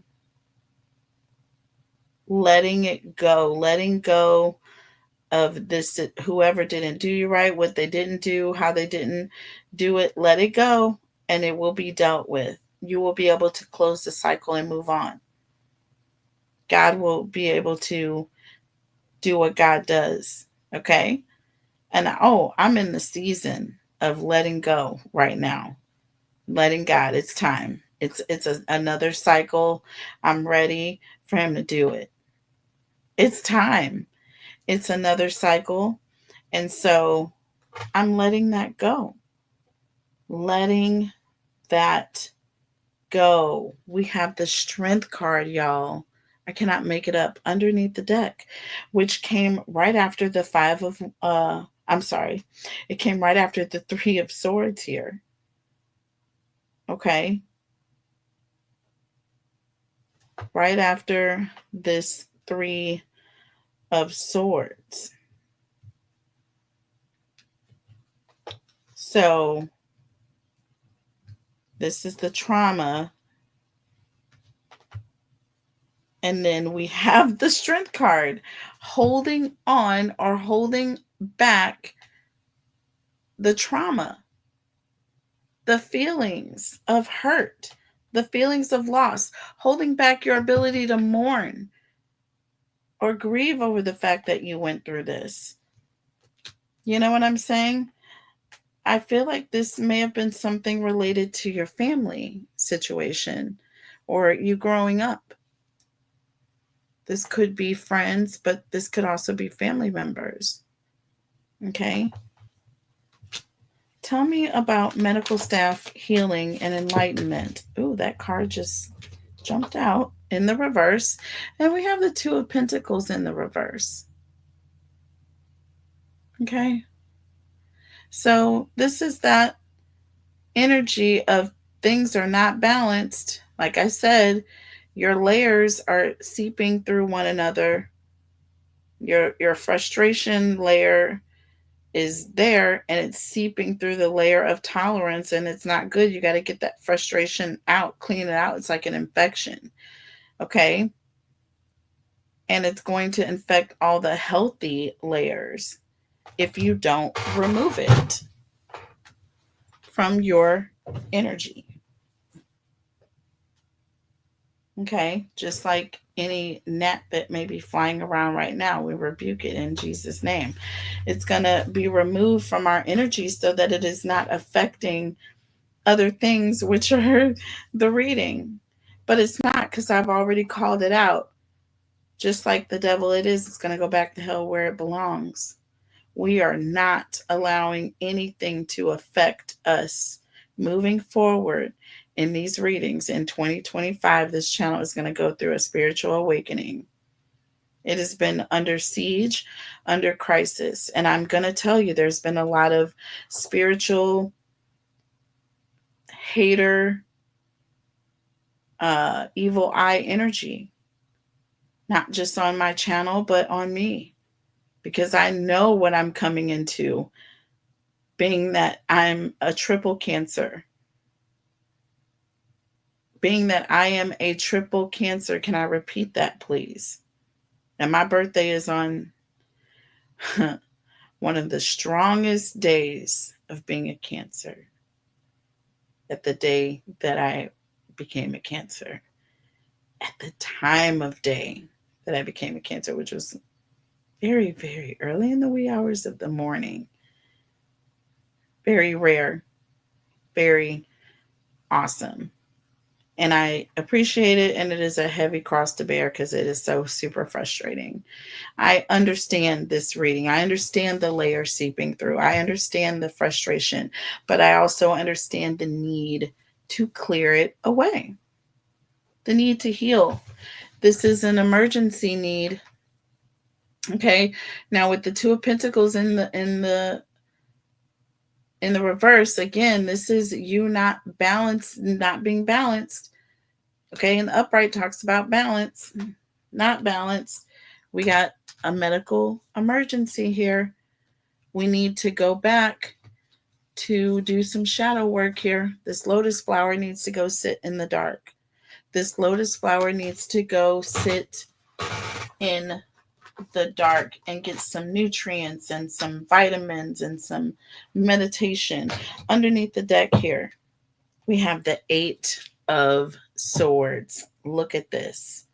Letting it go. Letting go of this, whoever didn't do you right, what they didn't do, how they didn't do it. Let it go, and it will be dealt with. You will be able to close the cycle and move on. God will be able to do what God does. Okay. And I'm in the season of letting go right now. Letting God. It's time. Another cycle. I'm ready for him to do it. It's time. It's another cycle. And so I'm letting that go. Letting that go. We have the Strength card, y'all. I cannot make it up, underneath the deck, which came right after the Five of I'm sorry. It came right after the Three of Swords here. Okay? Right after this Three of Swords. So this is the trauma. And then we have the Strength card, holding on or holding back the trauma, the feelings of hurt, the feelings of loss, holding back your ability to mourn or grieve over the fact that you went through this. You know what I'm saying? I feel like this may have been something related to your family situation or you growing up. This could be friends, but this could also be family members. Okay. Tell me about medical staff healing and enlightenment. Ooh, that card just jumped out in the reverse. And we have the Two of Pentacles in the reverse. Okay. So this is that energy of things are not balanced. Like I said, your layers are seeping through one another. Your frustration layer is there and it's seeping through the layer of tolerance, and it's not good. You got to get that frustration out, clean it out. It's like an infection. Okay. And it's going to infect all the healthy layers. if you don't remove it from your energy. Okay, just like any gnat that may be flying around right now, we rebuke it in Jesus' name. It's going to be removed from our energy so that it is not affecting other things, which are the reading. But it's not, because I've already called it out. Just like the devil, it's going to go back to hell where it belongs. We are not allowing anything to affect us moving forward in these readings. In 2025, this channel is going to go through a spiritual awakening. It has been under siege, under crisis. And I'm going to tell you, there's been a lot of spiritual hater, evil eye energy, not just on my channel, but on me, because I know what I'm coming into, being that I'm a triple Cancer. Being that I am a triple Cancer, can I repeat that, please? And my birthday is on one of the strongest days of being a Cancer, at the day that I became a Cancer, at the time of day that I became a Cancer, which was very, very early in the wee hours of the morning. Very rare, very awesome. And I appreciate it. And it is a heavy cross to bear because it is so super frustrating. I understand this reading. I understand the layer seeping through. I understand the frustration, but I also understand the need to clear it away, the need to heal. This is an emergency need. Okay. Now with the Two of Pentacles in the reverse, again, this is you not balanced, not being balanced. Okay. And the upright talks about balance, not balanced. We got a medical emergency here. We need to go back to do some shadow work here. This lotus flower needs to go sit in the dark. This lotus flower needs to go sit in the dark and get some nutrients and some vitamins and some meditation. Underneath the deck here, we have the Eight of Swords. Look at this.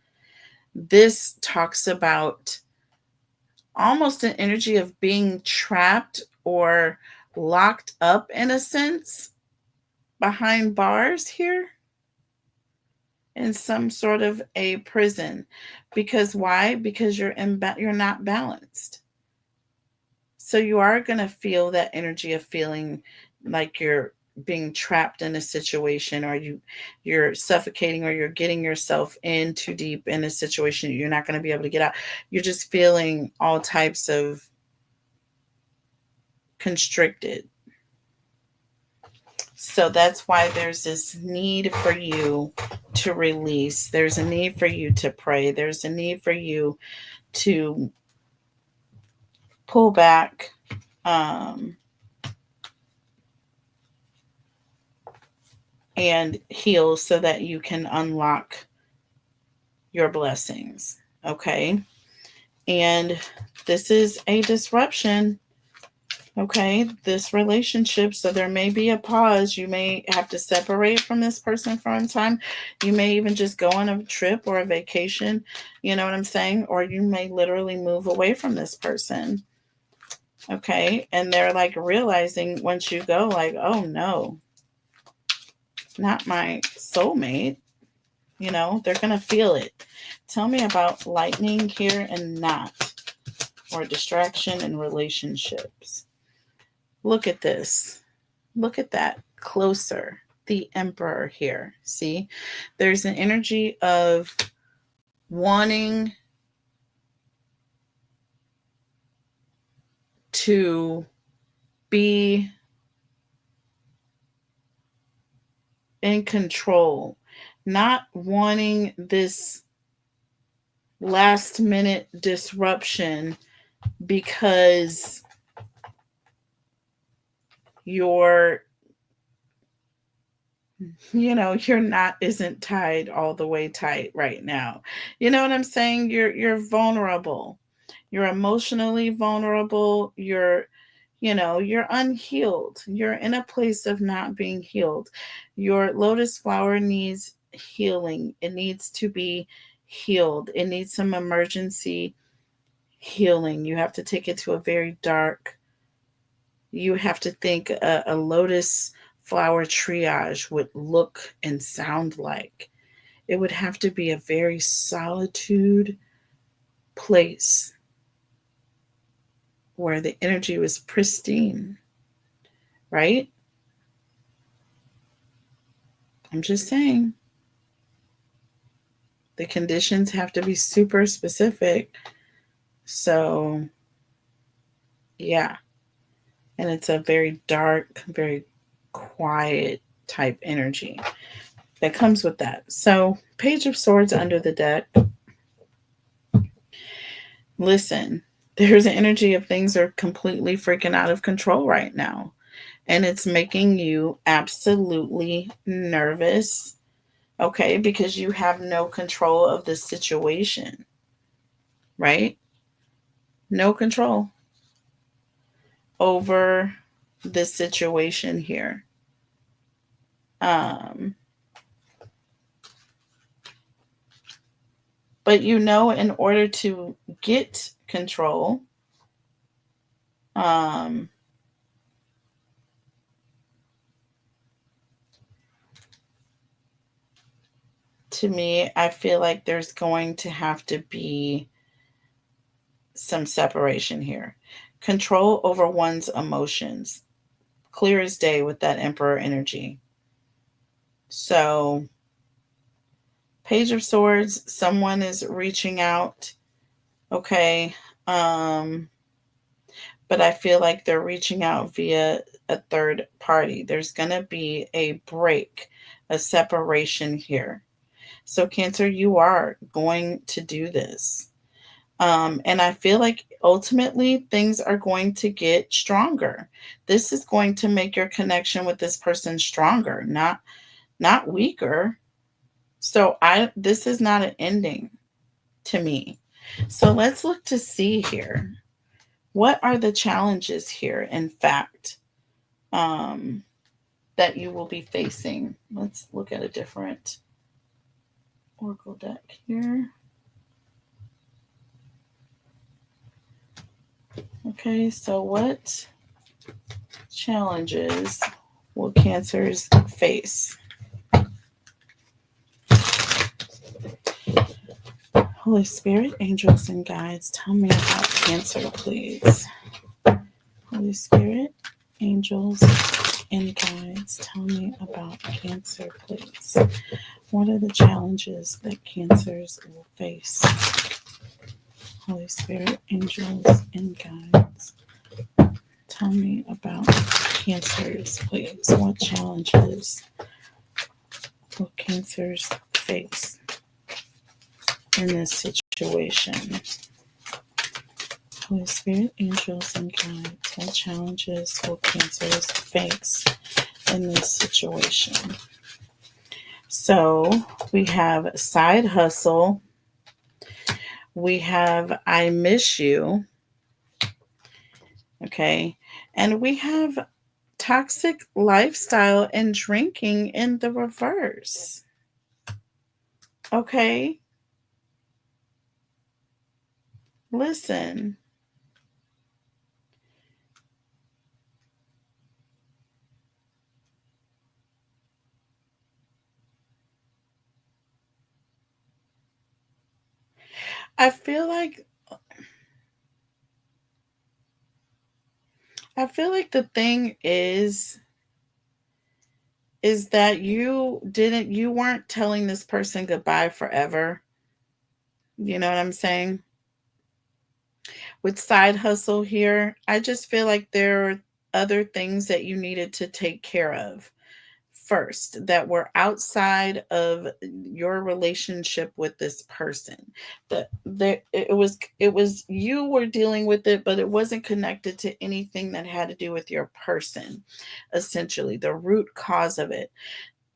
This talks about almost an energy of being trapped or locked up, in a sense, behind bars here, in some sort of a prison. Because why? Because you're not balanced. So you are going to feel that energy of feeling like you're being trapped in a situation, or you're suffocating, or you're getting yourself in too deep in a situation you're not going to be able to get out. You're just feeling all types of constricted. So that's why there's this need for you to release. There's a need for you to pray. There's a need for you to pull back, and heal so that you can unlock your blessings. Okay. And this is a disruption. Okay. This relationship. So there may be a pause. You may have to separate from this person for a time. You may even just go on a trip or a vacation. You know what I'm saying? Or you may literally move away from this person. Okay. And they're like realizing once you go, like, oh no, not my soulmate. You know, they're going to feel it. Tell me about lightning here and not, or distraction in relationships. Look at this. Look at that closer. The Emperor here. See, there's an energy of wanting to be in control, not wanting this last minute disruption because you're your knot isn't tied all the way tight right now. You know what I'm saying? You're vulnerable. You're emotionally vulnerable. You're unhealed. You're in a place of not being healed. Your lotus flower needs healing. It needs to be healed. It needs some emergency healing. You have to take it to a very dark, you have to think a lotus flower triage would look and sound like. It would have to be a very solitude place where the energy was pristine, right? I'm just saying. The conditions have to be super specific. So, yeah. And it's a very dark, very quiet type energy that comes with that. So, Page of Swords under the deck. Listen, there's an energy of things are completely freaking out of control right now. And it's making you absolutely nervous, okay? Because you have no control of the situation, right? No control over the situation here. Um, but in order to get control, um, to me, I feel like there's going to have to be some separation here. Control over one's emotions. Clear as day with that Emperor energy. So, Page of Swords, someone is reaching out, okay? But I feel like they're reaching out via a third party. There's going to be a break, a separation here. So, Cancer, you are going to do this. And I feel like ultimately things are going to get stronger. This is going to make your connection with this person stronger, not weaker. So this is not an ending to me. So let's look to see here. What are the challenges here, in fact, that you will be facing? Let's look at a different oracle deck here. Okay, so what challenges will Cancers face? Holy Spirit, angels, and guides, tell me about Cancer, please. Holy Spirit, angels, and guides, tell me about Cancer, please. What are the challenges that Cancers will face? Holy Spirit, angels, and guides, tell me about Cancers, please. What challenges will Cancers face in this situation? Holy Spirit, angels, and guides, what challenges will Cancers face in this situation? So we have side hustle. We have I miss you. Okay. And we have toxic lifestyle and drinking in the reverse. Okay. Listen. I feel like the thing is that you weren't telling this person goodbye forever. You know what I'm saying? With side hustle here, I just feel like there are other things that you needed to take care of first that were outside of your relationship with this person. It was you were dealing with it, but it wasn't connected to anything that had to do with your person. Essentially, the root cause of it.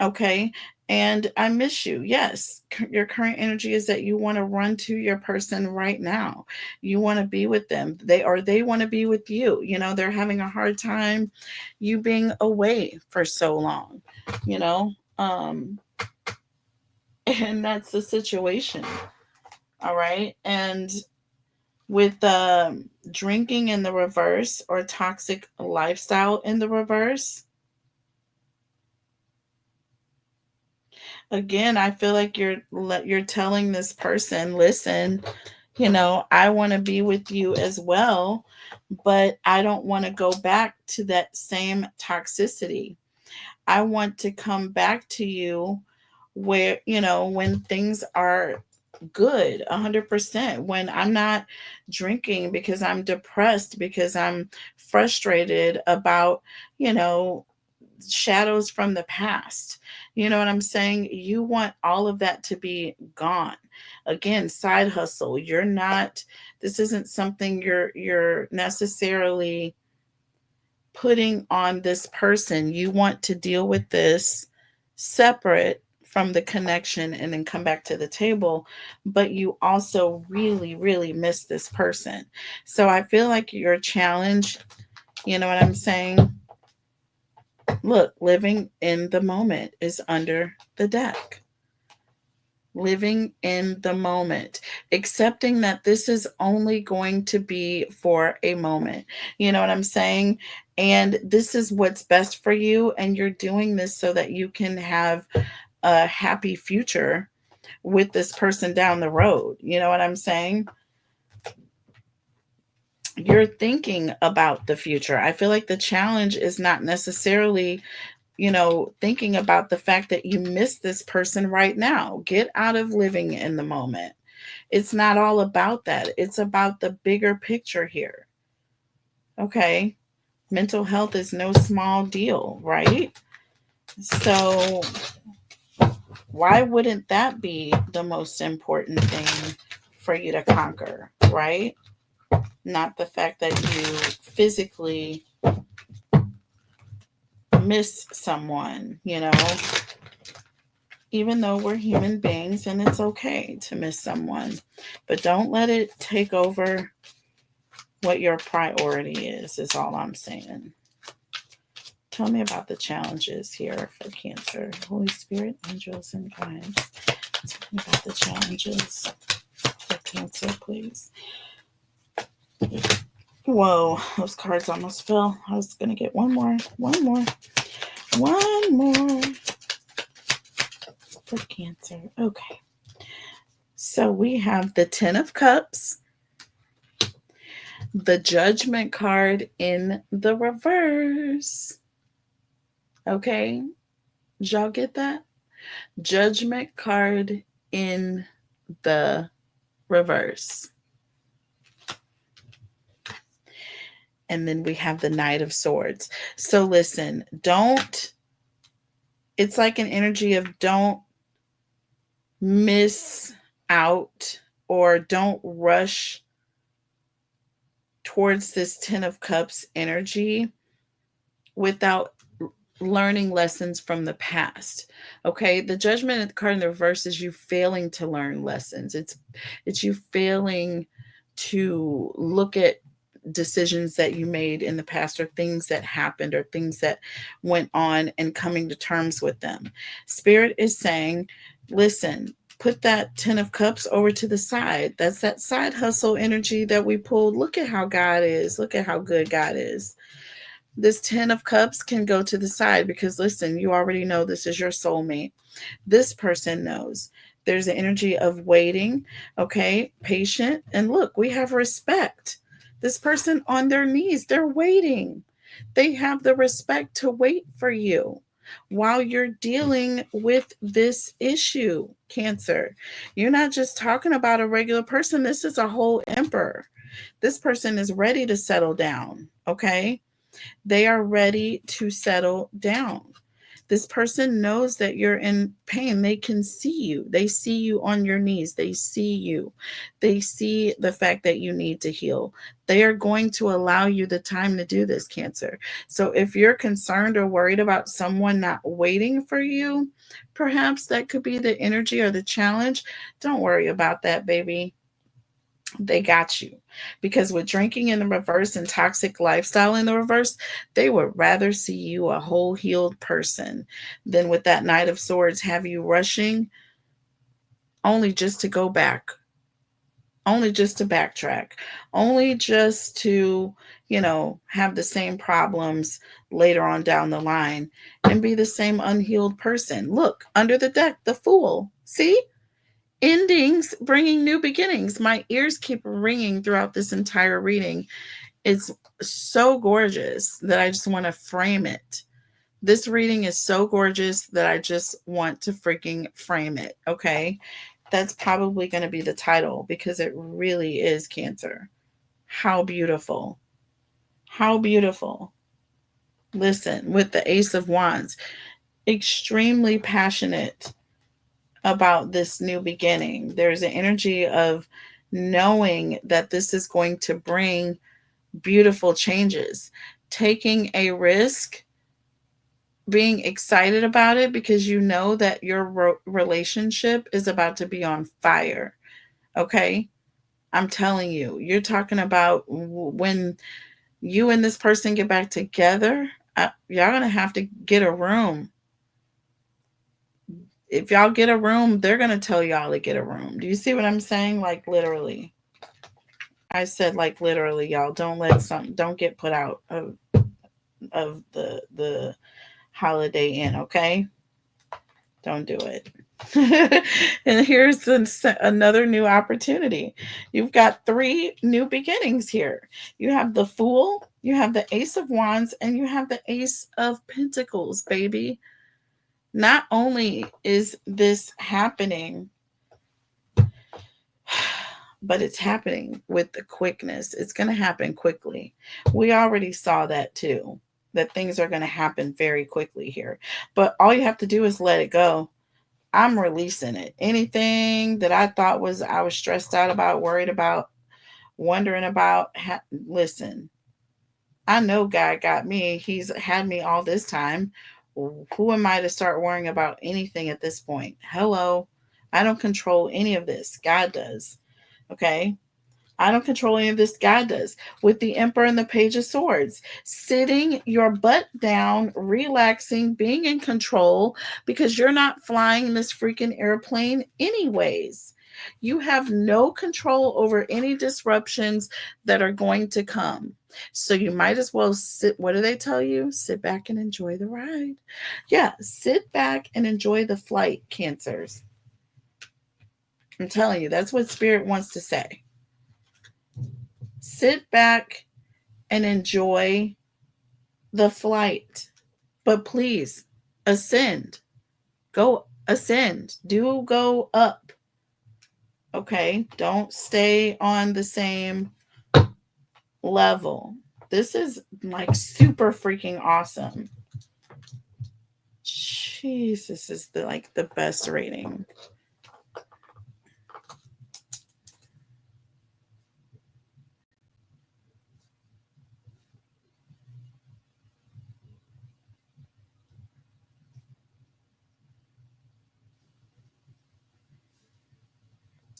Okay. And I miss you. Yes. Your current energy is that you want to run to your person right now. You want to be with them. They want to be with you. You know, they're having a hard time you being away for so long, you know? And that's the situation. All right. And with drinking in the reverse or toxic lifestyle in the reverse, again, I feel like you're telling this person, listen, you know, I want to be with you as well, but I don't want to go back to that same toxicity. I want to come back to you where, you know, when things are good 100%, when I'm not drinking because I'm depressed, because I'm frustrated about, you know, shadows from the past. You know what I'm saying? You want all of that to be gone. Again, side hustle. You're not, this isn't something you're necessarily putting on this person. You want to deal with this separate from the connection and then come back to the table, but you also really really miss this person. So I feel like your challenge, you know what I'm saying? Look, living in the moment is under the deck. Living in the moment, accepting that this is only going to be for a moment. You know what I'm saying? And this is what's best for you. And you're doing this so that you can have a happy future with this person down the road. You know what I'm saying? You're thinking about the future. I feel like the challenge is not necessarily, you know, thinking about the fact that you miss this person right now. Get out of living in the moment. It's not all about that. It's about the bigger picture here. Okay. Mental health is no small deal, right? So, why wouldn't that be the most important thing for you to conquer, right? Not the fact that you physically miss someone, you know, even though we're human beings and it's okay to miss someone, but don't let it take over what your priority is all I'm saying. Tell me about the challenges here for Cancer. Holy Spirit, angels, and guides. Tell me about the challenges for Cancer, please. Whoa, those cards almost fell. I was going to get one more for Cancer. Okay. So we have the Ten of Cups, the Judgment card in the reverse. Okay. Did y'all get that? Judgment card in the reverse. And then we have the Knight of Swords. So listen, don't, it's like an energy of don't miss out or don't rush towards this Ten of Cups energy without learning lessons from the past. Okay, the Judgment card in the reverse is you failing to learn lessons. It's you failing to look at decisions that you made in the past or things that happened or things that went on and coming to terms with them. Spirit is saying, listen, put that 10 of cups over to the side. That's that side hustle energy that we pulled. Look at how God is. Look at how good God is. This 10 of cups can go to the side because listen, you already know this is your soulmate. This person knows. There's an energy of waiting, okay, patient. And look, we have respect. This person on their knees, they're waiting. They have the respect to wait for you while you're dealing with this issue, Cancer. You're not just talking about a regular person. This is a whole emperor. This person is ready to settle down, okay? They are ready to settle down. This person knows that you're in pain. They can see you. They see you on your knees. They see you. They see the fact that you need to heal. They are going to allow you the time to do this, Cancer. So if you're concerned or worried about someone not waiting for you, perhaps that could be the energy or the challenge. Don't worry about that, baby. They got you. Because with drinking in the reverse and toxic lifestyle in the reverse, they would rather see you a whole healed person than with that Knight of Swords have you rushing only just to go back, only just to backtrack, only just to, have the same problems later on down the line and be the same unhealed person. Look, under the deck, the Fool. See? Endings bringing new beginnings. My ears keep ringing throughout this entire reading. It's so gorgeous that I just want to frame it. This reading is so gorgeous that I just want to freaking frame it. Okay. That's probably going to be the title because it really is, Cancer. How beautiful. How beautiful. Listen, with the Ace of Wands, extremely passionate about this new beginning. There's an energy of knowing that this is going to bring beautiful changes, taking a risk, being excited about it because you know that your relationship is about to be on fire. Okay? I'm telling you, you're talking about when you and this person get back together, y'all going to have to get a room. If y'all get a room, they're going to tell y'all to get a room. Do you see what I'm saying? Like literally. I said like literally, y'all. Don't get put out of the Holiday Inn, okay? Don't do it. And here's another new opportunity. You've got 3 new beginnings here. You have the Fool, you have the Ace of Wands, and you have the Ace of Pentacles, baby. Not only is this happening, but it's happening with the quickness. It's going to happen quickly. We already saw that too, that things are going to happen very quickly here. But all you have to do is let it go. I'm releasing it. Anything that I thought I was stressed out about, worried about, wondering about, listen, I know God got me. He's had me all this time. Who am I to start worrying about anything at this point? Hello. I don't control any of this. God does. Okay. I don't control any of this. God does. With the Emperor and the Page of Swords, sitting your butt down, relaxing, being in control because you're not flying this freaking airplane anyways. You have no control over any disruptions that are going to come. So you might as well sit. What do they tell you? Sit back and enjoy the ride. Yeah, sit back and enjoy the flight, Cancers. I'm telling you, that's what Spirit wants to say. Sit back and enjoy the flight. But please ascend. Go ascend. Do go up. Okay? Don't stay on the same level. This is like super freaking awesome. Jeez, this is the best rating.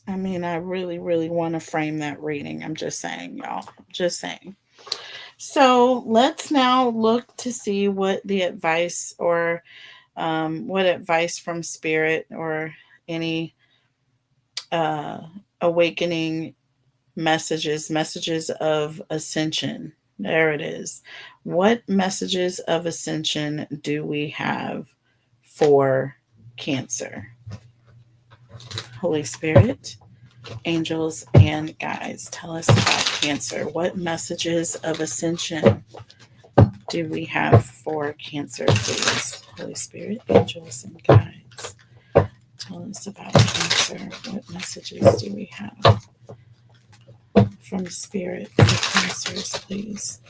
I mean, I really, really want to frame that reading. I'm just saying, y'all. Just saying. So let's now look to see what the advice or what advice from Spirit or any awakening messages of ascension. There it is. What messages of ascension do we have for Cancer? Holy Spirit, angels, and guides, tell us about Cancer. What messages of ascension do we have for Cancer, please? Holy Spirit, angels, and guides, tell us about Cancer. What messages do we have from Spirit for Cancers, please?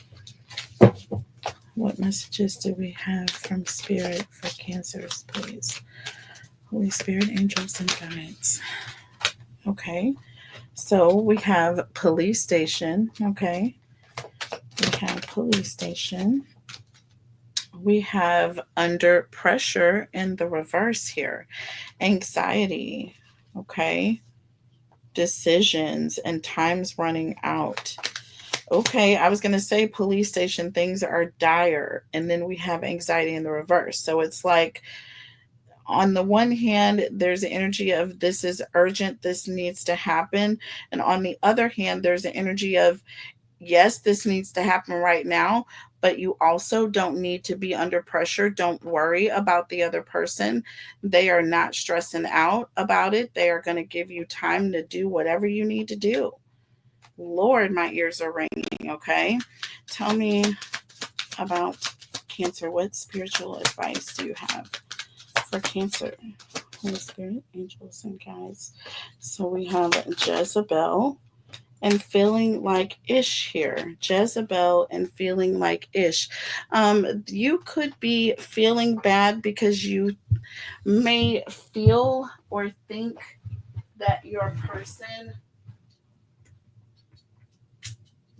What messages do we have from Spirit for Cancers, please? Holy Spirit, angels, and guides. Okay. So we have police station. Okay. We have police station. We have under pressure in the reverse here. Anxiety. Okay. Decisions and time's running out. Okay, I was going to say police station, things are dire. And then we have anxiety in the reverse. So it's like, on the one hand, there's the energy of this is urgent, this needs to happen. And on the other hand, there's the energy of, yes, this needs to happen right now, but you also don't need to be under pressure. Don't worry about the other person. They are not stressing out about it. They are going to give you time to do whatever you need to do. Lord, my ears are ringing. Okay. Tell me about Cancer. What spiritual advice do you have for Cancer? Holy Spirit, angels, and guides. So we have Jezebel and feeling like ish here. Jezebel and feeling like ish. You could be feeling bad because you may feel or think that your person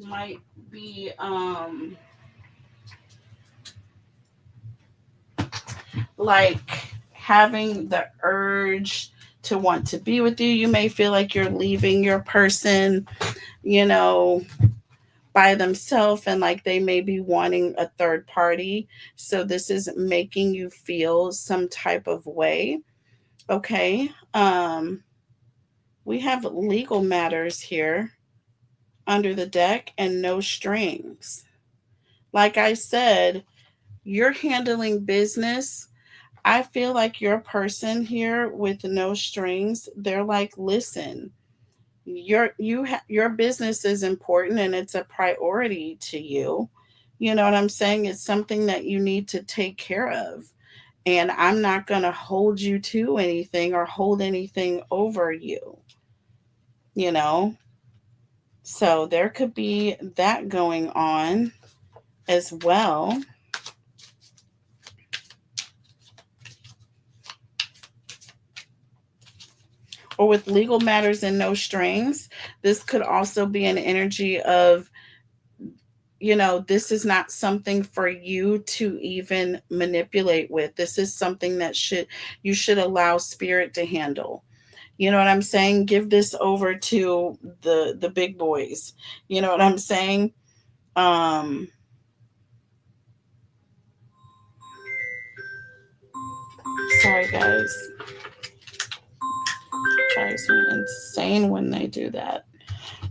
might be like having the urge to want to be with you. You may feel like you're leaving your person, you know, by themselves, and like they may be wanting a third party. So this is making you feel some type of way. Okay. We have legal matters here under the deck and no strings. Like I said, you're handling business. I feel like your person here with no strings, they're like, listen, your business is important and it's a priority to you. You know what I'm saying? It's something that you need to take care of. And I'm not going to hold you to anything or hold anything over you, you know? So there could be that going on as well. Or with legal matters and no strings, this could also be an energy of, this is not something for you to even manipulate with. This is something that you should allow spirit to handle. You know what I'm saying? Give this over to the big boys. You know what I'm saying? Um Sorry guys. Drives me insane when they do that.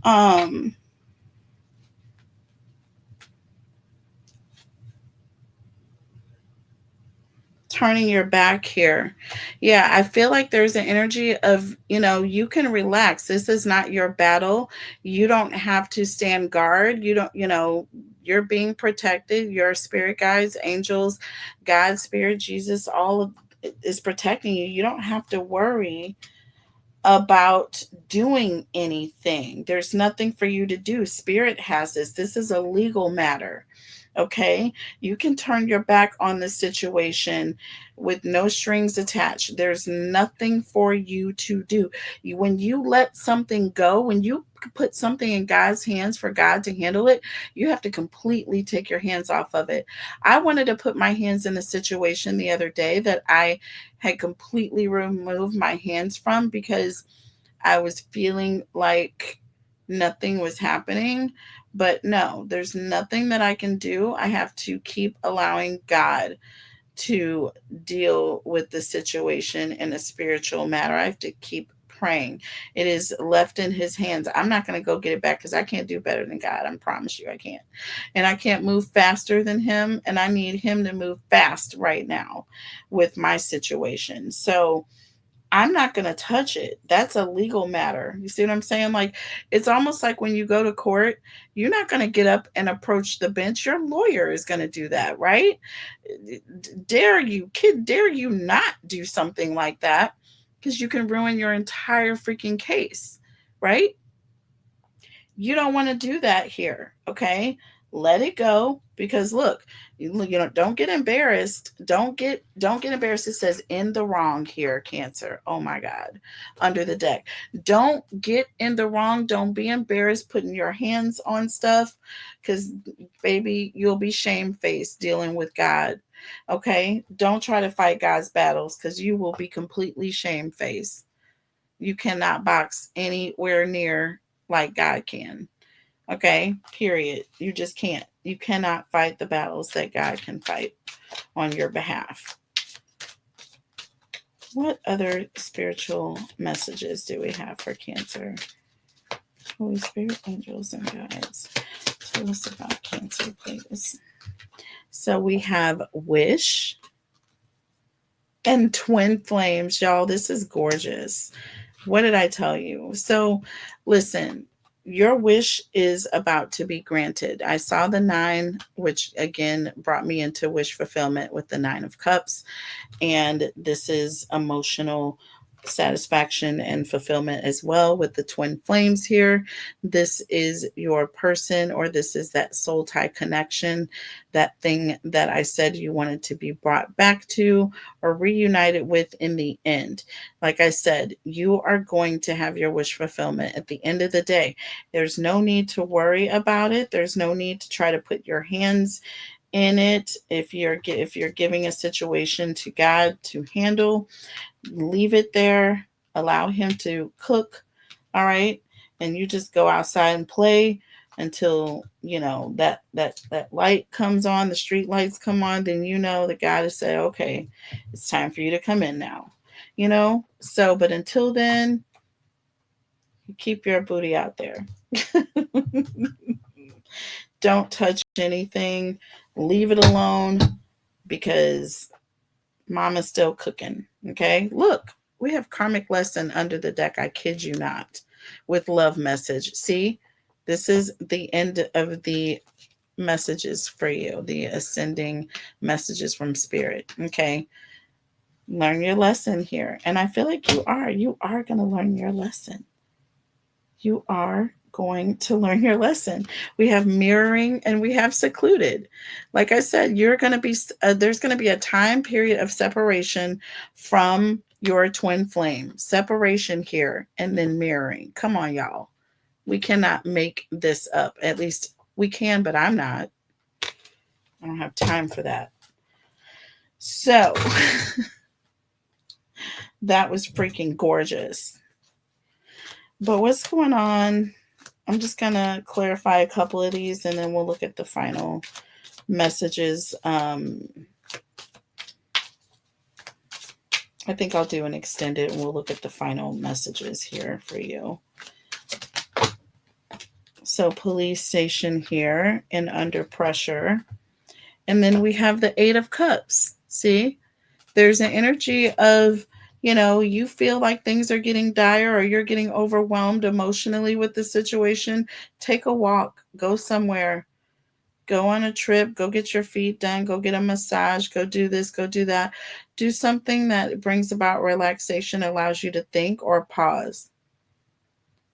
Um Turning your back here. Yeah, I feel like there's an energy of, you can relax. This is not your battle. You don't have to stand guard. You don't, you're being protected. Your spirit guides, angels, God, spirit, Jesus, all of is protecting you. You don't have to worry about doing anything. There's nothing for you to do. Spirit has this. This is a legal matter. Okay. You can turn your back on the situation with no strings attached. There's nothing for you to do. When you let something go, when you put something in God's hands for God to handle it, you have to completely take your hands off of it. I wanted to put my hands in a situation the other day that I had completely removed my hands from because I was feeling like nothing was happening. But no, there's nothing that I can do. I have to keep allowing God to deal with the situation in a spiritual matter. I have to keep praying. It is left in his hands. I'm not going to go get it back because I can't do better than God. I promise you I can't. And I can't move faster than him. And I need him to move fast right now with my situation. So I'm not going to touch it. That's a legal matter. You see what I'm saying? Like, it's almost like when you go to court, you're not going to get up and approach the bench. Your lawyer is going to do that, right? Dare you not do something like that because you can ruin your entire freaking case, right? You don't want to do that here, okay? Let it go, because look, you know, don't get embarrassed. Don't get embarrassed. It says in the wrong here, Cancer. Oh my God. Under the deck. Don't get in the wrong. Don't be embarrassed putting your hands on stuff, cuz baby, you'll be shame-faced dealing with God. Okay? Don't try to fight God's battles, cuz you will be completely shame-faced. You cannot box anywhere near like God can. Okay, period. You just can't. You cannot fight the battles that God can fight on your behalf. What other spiritual messages do we have for Cancer? Holy Spirit, angels, and guides. Tell us about Cancer, please. So we have Wish and Twin Flames. Y'all, this is gorgeous. What did I tell you? So, listen, your wish is about to be granted. I saw the nine, which again brought me into wish fulfillment with the Nine of Cups. And this is emotional satisfaction and fulfillment as well with the twin flames here. This is your person, or this is that soul tie connection, that thing that I said you wanted to be brought back to or reunited with in the end. Like I said, you are going to have your wish fulfillment at the end of the day. There's no need to worry about it. There's no need to try to put your hands in it. If you're giving a situation to God to handle, leave it there, allow him to cook. All right, and you just go outside and play until you know that light comes on, the street lights come on. Then you know that God has said, okay, it's time for you to come in now. You know, so but until then, keep your booty out there. Don't touch anything, leave it alone, because mama's still cooking. Okay, look, we have karmic lesson under the deck. I kid you not, with love message. See, this is the end of the messages for you, the ascending messages from spirit. Okay, learn your lesson here, and I feel like you are going to learn your lesson. You are going to learn your lesson. We have mirroring and we have secluded. Like I said, you're going to be there's going to be a time period of separation from your twin flame. Separation here and then mirroring. Come on, y'all. We cannot make this up. At least we can, but I'm not. I don't have time for that. So, that was freaking gorgeous. But what's going on? I'm just going to clarify a couple of these and then we'll look at the final messages. I think I'll do an extended and we'll look at the final messages here for you. So, police station here and under pressure. And then we have the Eight of Cups. See, there's an energy of, you know, you feel like things are getting dire or you're getting overwhelmed emotionally with the situation. Take a walk, go somewhere, go on a trip, go get your feet done, go get a massage, go do this, go do that. Do something that brings about relaxation, allows you to think or pause.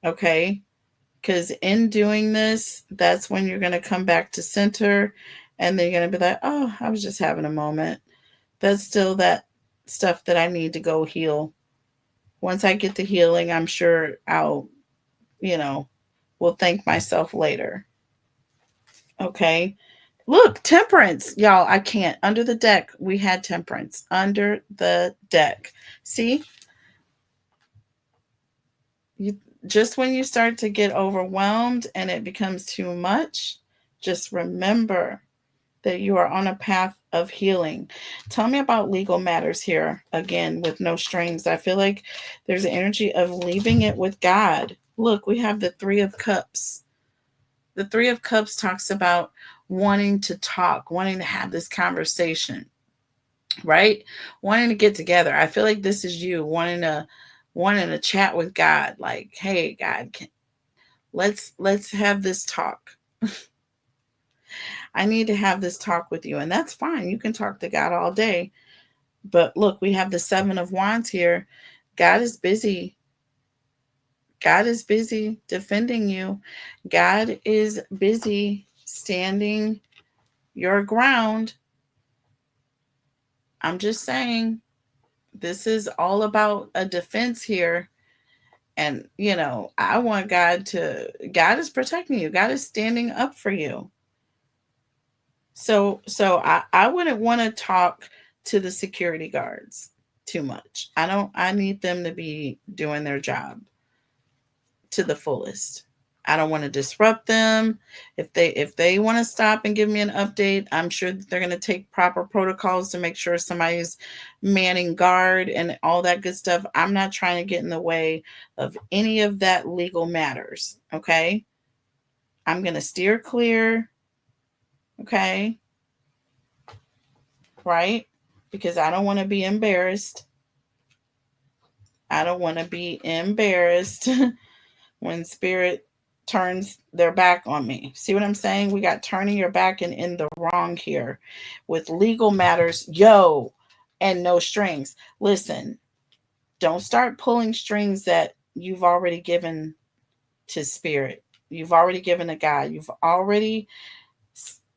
Okay? Because in doing this, that's when you're going to come back to center and then you're going to be like, oh, I was just having a moment. That's still that stuff that I need to go heal. Once I get the healing, I'm sure I'll, you know, will thank myself later. Okay? Look, temperance. Y'all, I can't. Under the deck, we had temperance. Under the deck. See? You just when you start to get overwhelmed and it becomes too much, just remember that you are on a path of healing. Tell me about legal matters here again with no strings. I feel like there's an energy of leaving it with God. Look, we have the Three of Cups. The Three of Cups talks about wanting to talk, wanting to have this conversation, right? Wanting to get together. I feel like this is you wanting to chat with God. Like, hey, God, let's have this talk. I need to have this talk with you, and that's fine. You can talk to God all day. But look, we have the Seven of Wands here. God is busy. God is busy defending you. God is busy standing your ground. I'm just saying, this is all about a defense here. And, I want God is protecting you. God is standing up for you. So I wouldn't want to talk to the security guards too much. I need them to be doing their job to the fullest. I don't want to disrupt them. If they want to stop and give me an update, I'm sure that they're going to take proper protocols to make sure somebody's manning guard and all that good stuff. I'm not trying to get in the way of any of that legal matters, okay? I'm going to steer clear, okay? Right? Because I don't want to be embarrassed. I don't want to be embarrassed when spirit turns their back on me. See what I'm saying? We got turning your back and in the wrong here with legal matters, and no strings. Listen, don't start pulling strings that you've already given to spirit. You've already given to God. You've already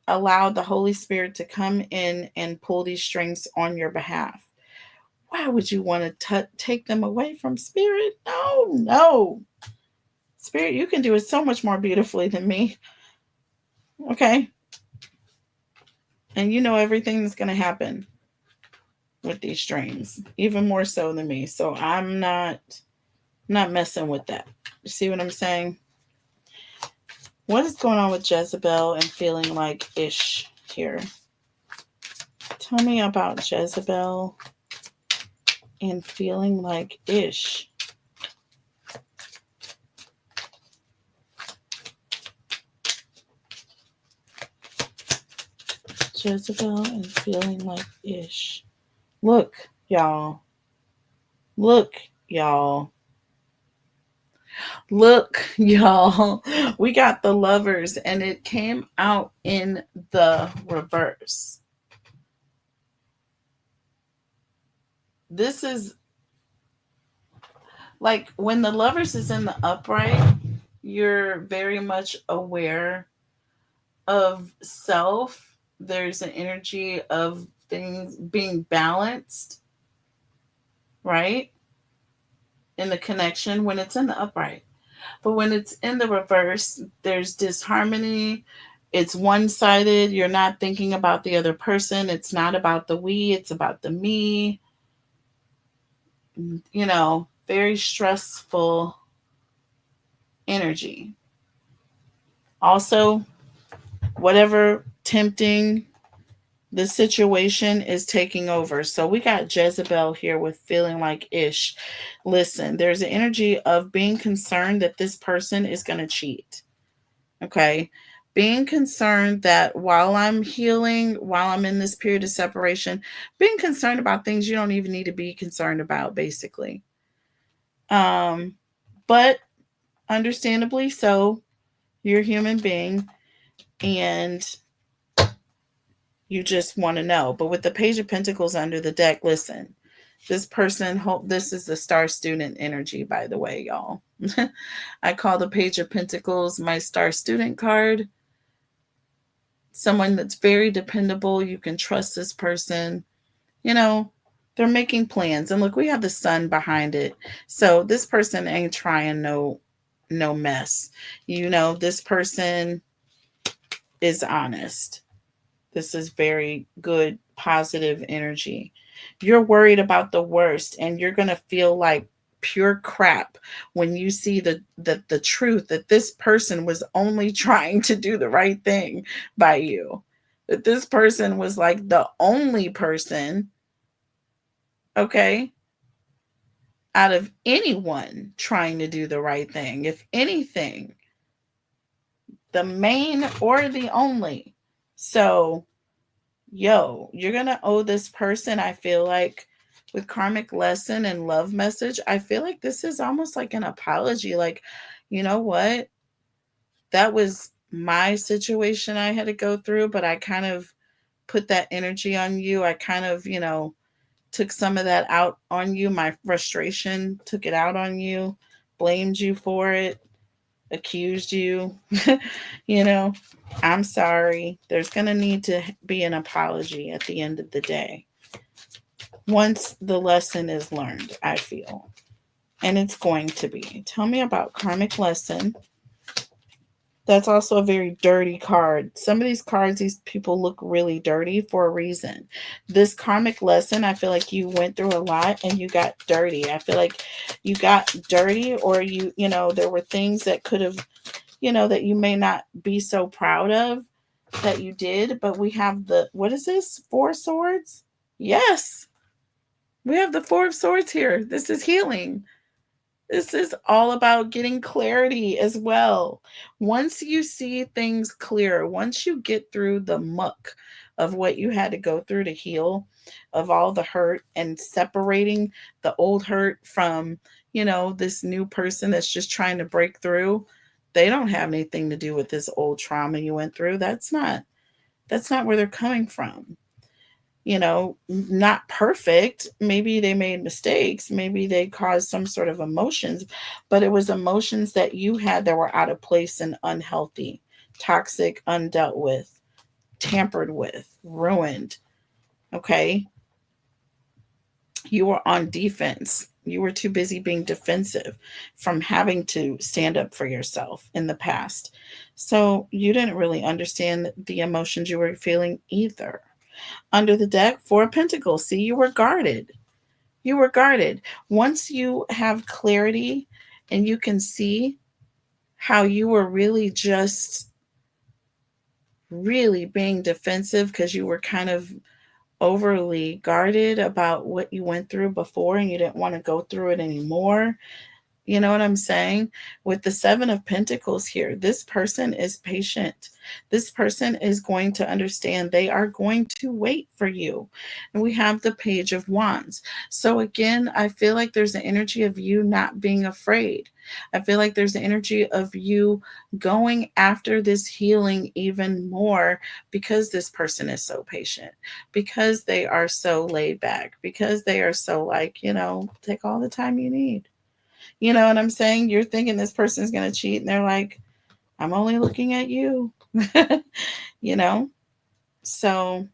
allowed the Holy Spirit to come in and pull these strings on your behalf. Why would you want to take them away from spirit? No, no. Spirit, you can do it so much more beautifully than me. Okay? And you know everything that's going to happen with these strings, even more so than me. So I'm not messing with that. You see what I'm saying? What is going on with Jezebel and feeling like ish here? Tell me about Jezebel and feeling like ish. Jezebel and feeling like ish. Look, y'all. Look, y'all. Look, y'all. We got the Lovers, and it came out in the reverse. This is like when the Lovers is in the upright, you're very much aware of self. There's an energy of things being balanced, right? In the connection when it's in the upright. But when it's in the reverse, there's disharmony. It's one sided. You're not thinking about the other person. It's not about the we, it's about the me. Very stressful energy. Also, whatever tempting the situation is taking over. So we got Jezebel here with feeling like ish. Listen, there's an energy of being concerned that this person is going to cheat. Okay. Being concerned that while I'm healing, while I'm in this period of separation, being concerned about things you don't even need to be concerned about, basically. But understandably so, you're a human being and you just want to know. But with the Page of Pentacles under the deck, listen, this person, this is the Star Student energy, by the way, y'all. I call the Page of Pentacles my Star Student card. Someone that's very dependable. You can trust this person. They're making plans. And look, we have the sun behind it. So this person ain't trying no mess. This person is honest. This is very good, positive energy. You're worried about the worst and you're going to feel like pure crap when you see the truth that this person was only trying to do the right thing by you. That this person was like the only person, okay, out of anyone trying to do the right thing. If anything, the main or the only. So you're going to owe this person, I feel like, with karmic lesson and love message, I feel like this is almost like an apology. Like, you know what? That was my situation I had to go through, but I kind of put that energy on you. I kind of, took some of that out on you. My frustration took it out on you, blamed you for it. accused you, I'm sorry. There's going to need to be an apology at the end of the day. Once the lesson is learned, I feel. And it's going to be. Tell me about karmic lesson. That's also a very dirty card. Some of these cards, these people look really dirty for a reason. This karmic lesson, I feel like you went through a lot and you got dirty. I feel like you got dirty, or there were things that could have, that you may not be so proud of that you did. But we have what is this? Four Swords? Yes. We have the Four of Swords here. This is healing. This is all about getting clarity as well. Once you see things clear, once you get through the muck of what you had to go through to heal, of all the hurt and separating the old hurt from, this new person that's just trying to break through, they don't have anything to do with this old trauma you went through. That's not where they're coming from. Not perfect. Maybe they made mistakes. Maybe they caused some sort of emotions, but it was emotions that you had that were out of place and unhealthy, toxic, undealt with, tampered with, ruined. Okay. You were on defense. You were too busy being defensive from having to stand up for yourself in the past. So you didn't really understand the emotions you were feeling either. Under the deck, Four of Pentacles. See, you were guarded. You were guarded. Once you have clarity and you can see how you were really just really being defensive because you were kind of overly guarded about what you went through before and you didn't want to go through it anymore. You know what I'm saying? With the Seven of Pentacles here, this person is patient. This person is going to understand. They are going to wait for you. And we have the Page of Wands. So again, I feel like there's an energy of you not being afraid. I feel like there's an energy of you going after this healing even more because this person is so patient, because they are so laid back, because they are so like, take all the time you need. You know what I'm saying? You're thinking this person's going to cheat, and they're like, I'm only looking at you. you know? So,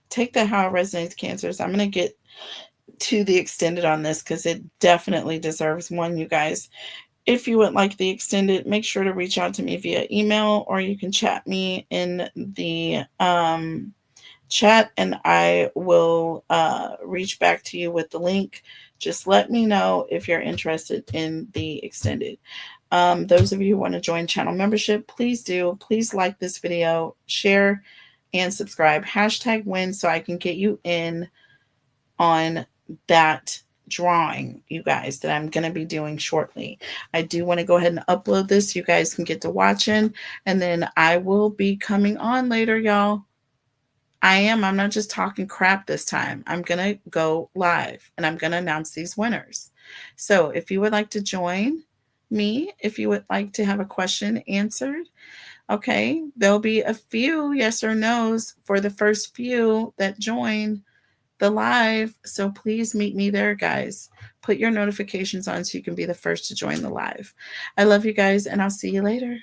take that how it resonates, Cancers. I'm going to get to the extended on this because it definitely deserves one, you guys. If you would like the extended, make sure to reach out to me via email, or you can chat me in the chat and I will reach back to you with the link. Just let me know if you're interested in the extended. Those of you who want to join channel membership, please do. Please like this video, share, and subscribe. #win so I can get you in on that drawing, you guys, that I'm going to be doing shortly. I do want to go ahead and upload this. You guys can get to watching, and then I will be coming on later, y'all. I'm not just talking crap this time. I'm going to go live and I'm going to announce these winners. So if you would like to join me, if you would like to have a question answered, okay, there'll be a few yes or no's for the first few that join the live. So please meet me there, guys. Put your notifications on so you can be the first to join the live. I love you guys, and I'll see you later.